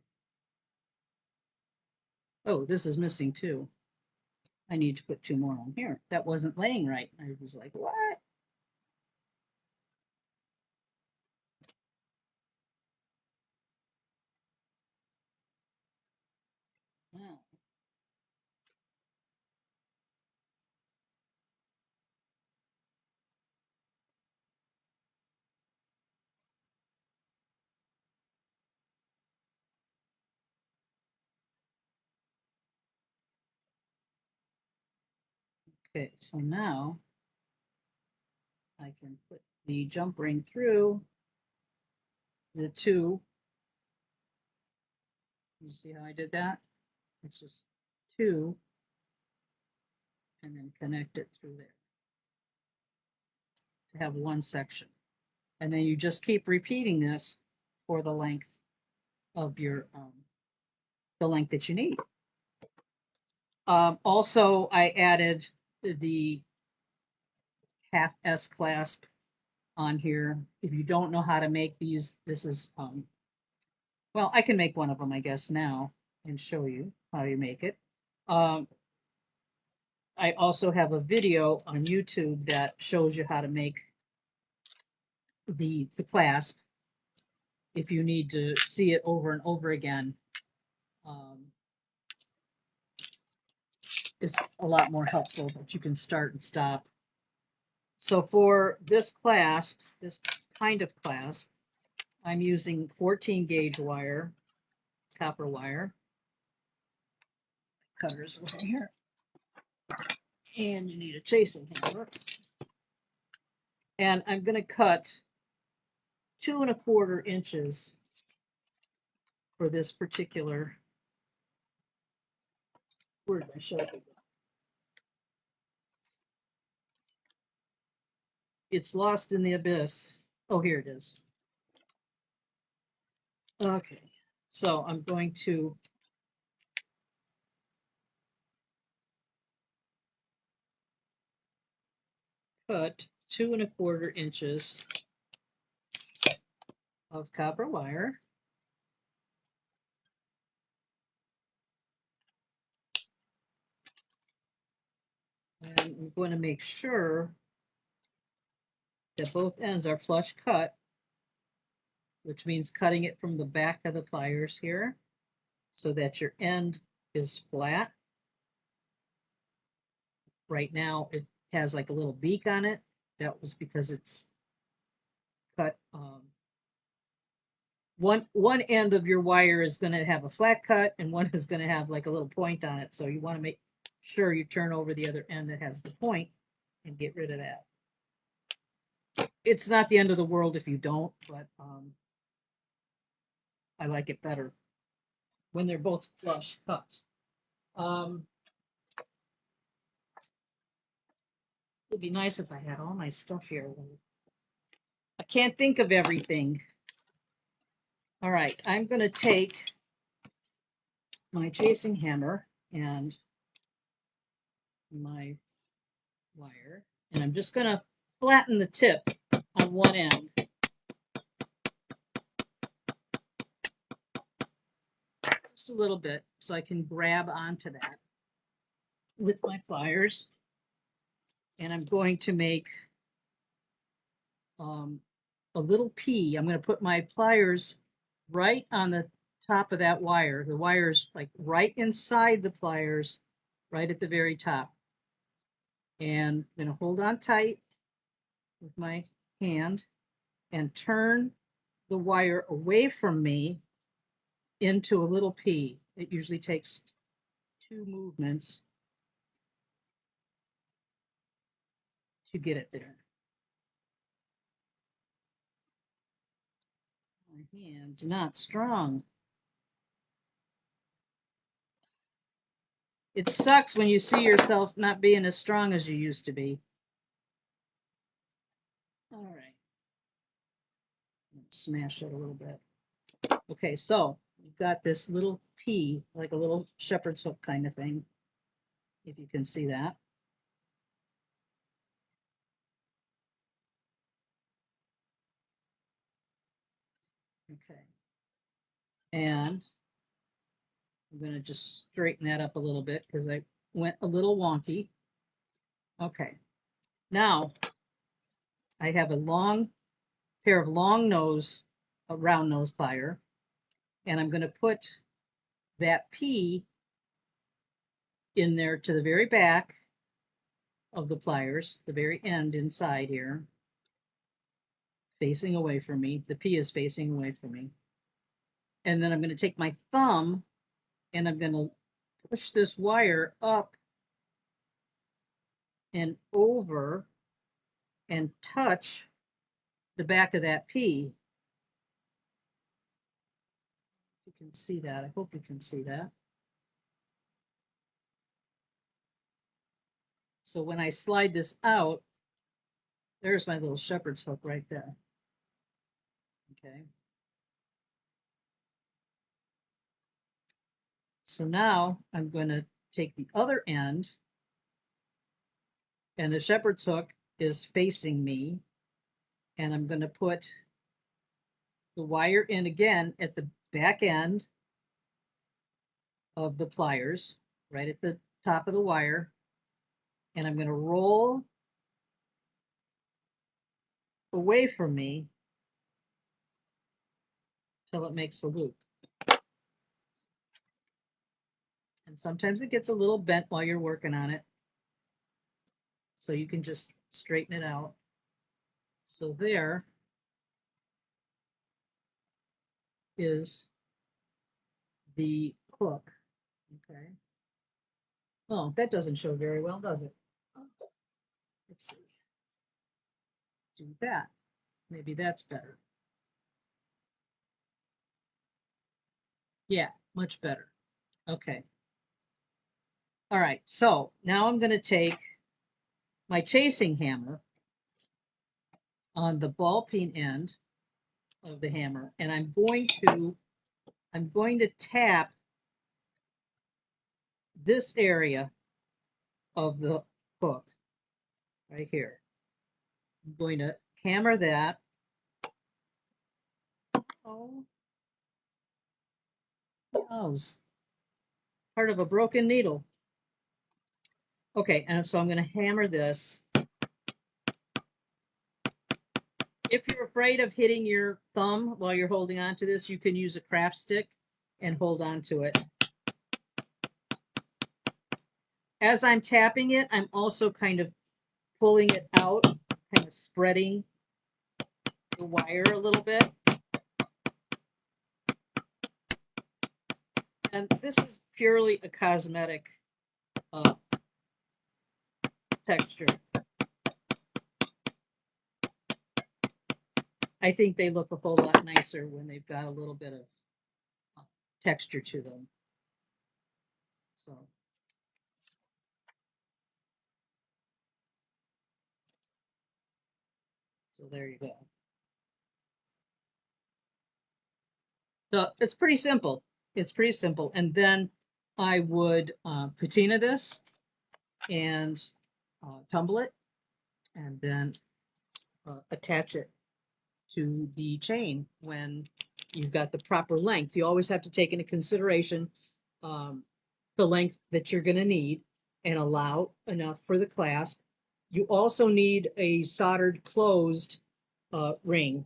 Oh, this is missing 2. I need to put 2 more on here. That wasn't laying right. I was like, what? Oh. Okay, so now I can put the jump ring through the 2. You see how I did that? It's just 2 and then connect it through there to have 1 section. And then you just keep repeating this for the length of your the length that you need. Also, I added the half S clasp on here. If you don't know how to make these, this is well, I can make one of them, I guess, now and show you how you make it. I also have a video on YouTube that shows you how to make the clasp if you need to see it over and over again. It's a lot more helpful, but you can start and stop. So for this clasp, this kind of clasp, I'm using 14 gauge wire, copper wire. Cutters over here. And you need a chasing hammer. And I'm going to cut 2 1/4 inches for this particular. Where'd my Sharpie go? It's lost in the abyss. Oh, here it is. Okay, so I'm going to cut 2¼ inches of copper wire. And I'm going to make sure that both ends are flush cut, which means cutting it from the back of the pliers here so that your end is flat. Right now it has like a little beak on it. That was because it's cut. One end of your wire is going to have a flat cut and one is going to have like a little point on it. So you want to make sure you turn over the other end that has the point and get rid of that. It's not the end of the world if you don't, but I like it better when they're both flush cut. It'd be nice if I had all my stuff here. I can't think of everything. All right, I'm going to take my chasing hammer and my wire, and I'm just going to flatten the tip on one end. Just a little bit so I can grab onto that with my pliers. And I'm going to make a little P. I'm going to put my pliers right on the top of that wire. The wire's like right inside the pliers, right at the very top. And I'm going to hold on tight with my hand and turn the wire away from me into a little P. It usually takes 2 movements to get it there. My hand's not strong. It sucks when you see yourself not being as strong as you used to be. All right. Smash it a little bit. Okay, so you've got this little P, like a little shepherd's hook kind of thing, if you can see that. Okay. And I'm going to just straighten that up a little bit because I went a little wonky. Okay. Now I have a pair of a round nose plier, and I'm going to put that P in there to the very back of the pliers, the very end inside here, facing away from me. The P is facing away from me. And then I'm going to take my thumb and I'm going to push this wire up and over and touch the back of that P. You can see that. I hope you can see that. So when I slide this out, there's my little shepherd's hook right there. Okay. So now I'm going to take the other end, and the shepherd's hook is facing me, and I'm going to put the wire in again at the back end of the pliers, right at the top of the wire, and I'm going to roll away from me till it makes a loop. And sometimes it gets a little bent while you're working on it, so you can just straighten it out. So there is the hook. Okay. Oh, that doesn't show very well, does it? Let's see. Do that. Maybe that's better. Yeah, much better. Okay. All right, so now I'm going to take my chasing hammer on the ball peen end of the hammer, and I'm going to tap this area of the hook right here. I'm going to hammer that. Oh, nose. Part of a broken needle. Okay, and so I'm going to hammer this. If you're afraid of hitting your thumb while you're holding on to this, you can use a craft stick and hold on to it. As I'm tapping it, I'm also kind of pulling it out, kind of spreading the wire a little bit. And this is purely a cosmetic texture. I think they look a whole lot nicer when they've got a little bit of texture to them. So there you go. So it's pretty simple. It's pretty simple. And then I would patina this and tumble it, and then attach it to the chain when you've got the proper length. You always have to take into consideration the length that you're going to need and allow enough for the clasp. You also need a soldered closed ring.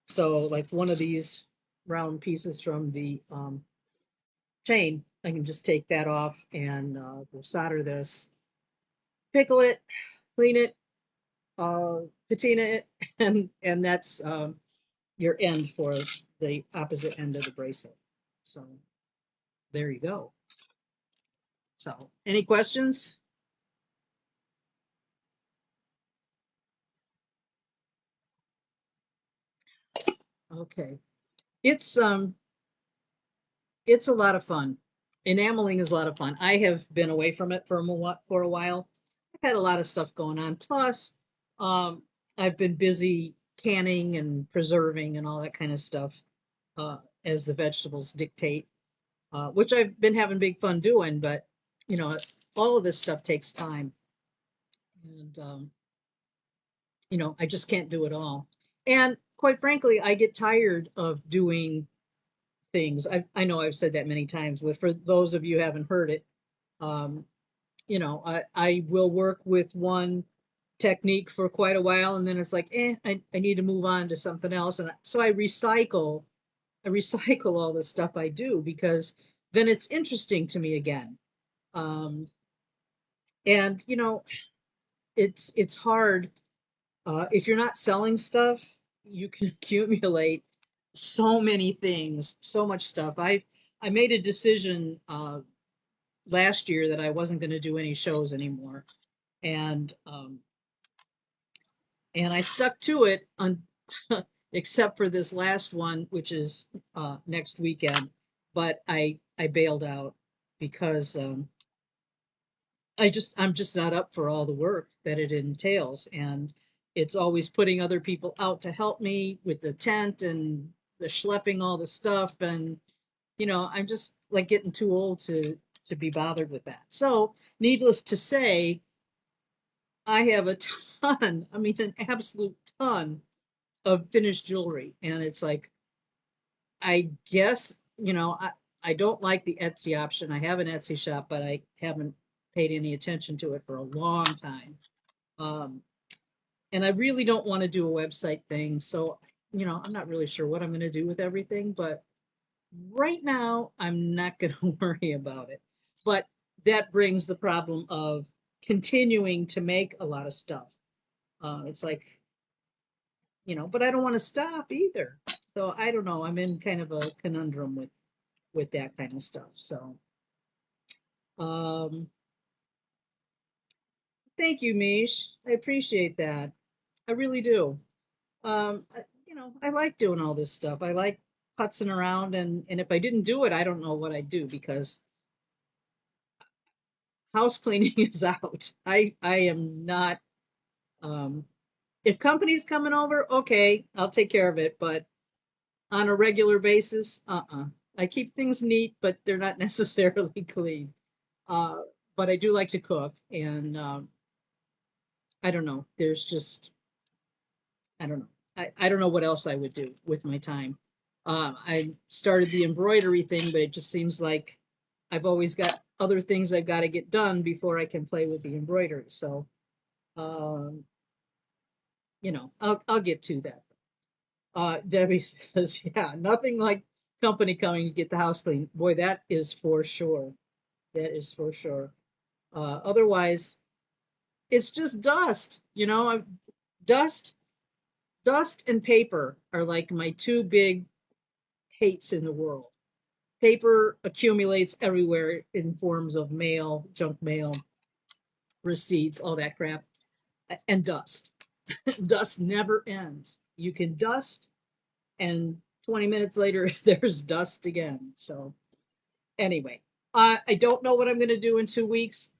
So like one of these round pieces from the chain, I can just take that off and we'll solder this, pickle it, clean it, patina it, and that's your end for the opposite end of the bracelet. So there you go. So any questions? Okay. It's a lot of fun. Enameling is a lot of fun. I have been away from it for a while. I've had a lot of stuff going on. Plus, um, I've been busy canning and preserving and all that kind of stuff as the vegetables dictate, which I've been having big fun doing. But you know, all of this stuff takes time, and I just can't do it all. And quite frankly, I get tired of doing things. I know I've said that many times, but for those of you who haven't heard it, um, I will work with one technique for quite a while, and then it's like, I need to move on to something else. And so I recycle all the stuff I do because then it's interesting to me again. Um, and it's hard if you're not selling stuff, you can accumulate so many things, so much stuff. I made a decision last year that I wasn't going to do any shows anymore, and I stuck to it on except for this last one, which is next weekend. But I bailed out because I'm just not up for all the work that it entails, and it's always putting other people out to help me with the tent and the schlepping all the stuff, and I'm just like getting too old to be bothered with that. So, needless to say, I have a ton, I mean an absolute ton of finished jewelry, and it's like I guess, I don't like the Etsy option. I have an Etsy shop, but I haven't paid any attention to it for a long time. Um, and I really don't want to do a website thing. So, I'm not really sure what I'm going to do with everything, but right now I'm not going to worry about it. But that brings the problem of continuing to make a lot of stuff. It's like, but I don't want to stop either. So I don't know. I'm in kind of a conundrum with that kind of stuff. So, um, thank you, Mish. I appreciate that. I really do. I like doing all this stuff. I like putzing around, and if I didn't do it, I don't know what I'd do because house cleaning is out. I am not. Um, if company's coming over, okay, I'll take care of it. But on a regular basis, I keep things neat, but they're not necessarily clean. Uh, but I do like to cook, and I don't know. There's just I don't know. I don't know what else I would do with my time. I started the embroidery thing, but it just seems like I've always got other things I've got to get done before I can play with the embroidery. So, um, I'll get to that. Debbie says, yeah, nothing like company coming to get the house clean. Boy, that is for sure. That is for sure. Otherwise, it's just dust. Dust, dust and paper are like my two big hates in the world. Paper accumulates everywhere in forms of mail, junk mail, receipts, all that crap, and dust. Dust never ends. You can dust, and 20 minutes later, there's dust again. So, anyway, I don't know what I'm going to do in 2 weeks.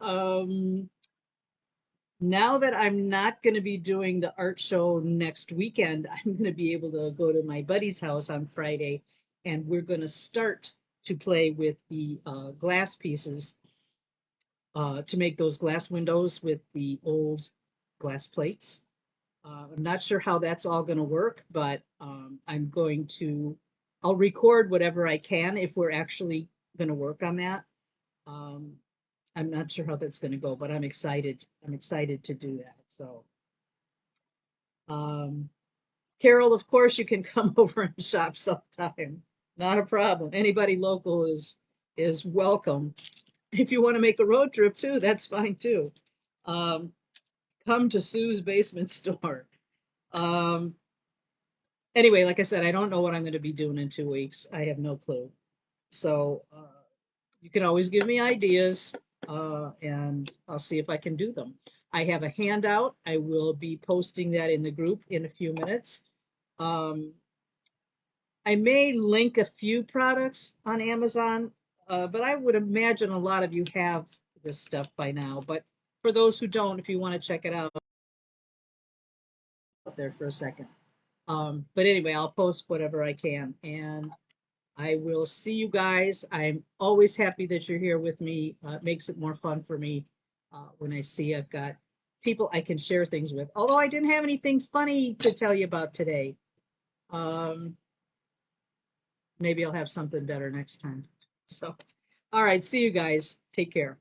Now that I'm not going to be doing the art show next weekend, I'm going to be able to go to my buddy's house on Friday, and we're going to start to play with the glass pieces to make those glass windows with the old glass plates. I'm not sure how that's all going to work, but I'll record whatever I can if we're actually going to work on that. Um, I'm not sure how that's going to go, but I'm excited. I'm excited to do that. So, um, Carol, of course, you can come over and shop sometime. Not a problem. Anybody local is welcome. If you want to make a road trip too, that's fine too. Um, Come to Sue's basement store. Um, anyway, like I said, I don't know what I'm going to be doing in 2 weeks. I have no clue. So you can always give me ideas, and I'll see if I can do them. I have a handout. I will be posting that in the group in a few minutes. Um, I may link a few products on Amazon, but I would imagine a lot of you have this stuff by now. But for those who don't, if you want to check it out there for a second. But anyway, I'll post whatever I can, and I will see you guys. I'm always happy that you're here with me. It makes it more fun for me when I see I've got people I can share things with. Although I didn't have anything funny to tell you about today. Um, Maybe I'll have something better next time. So, all right, see you guys. Take care.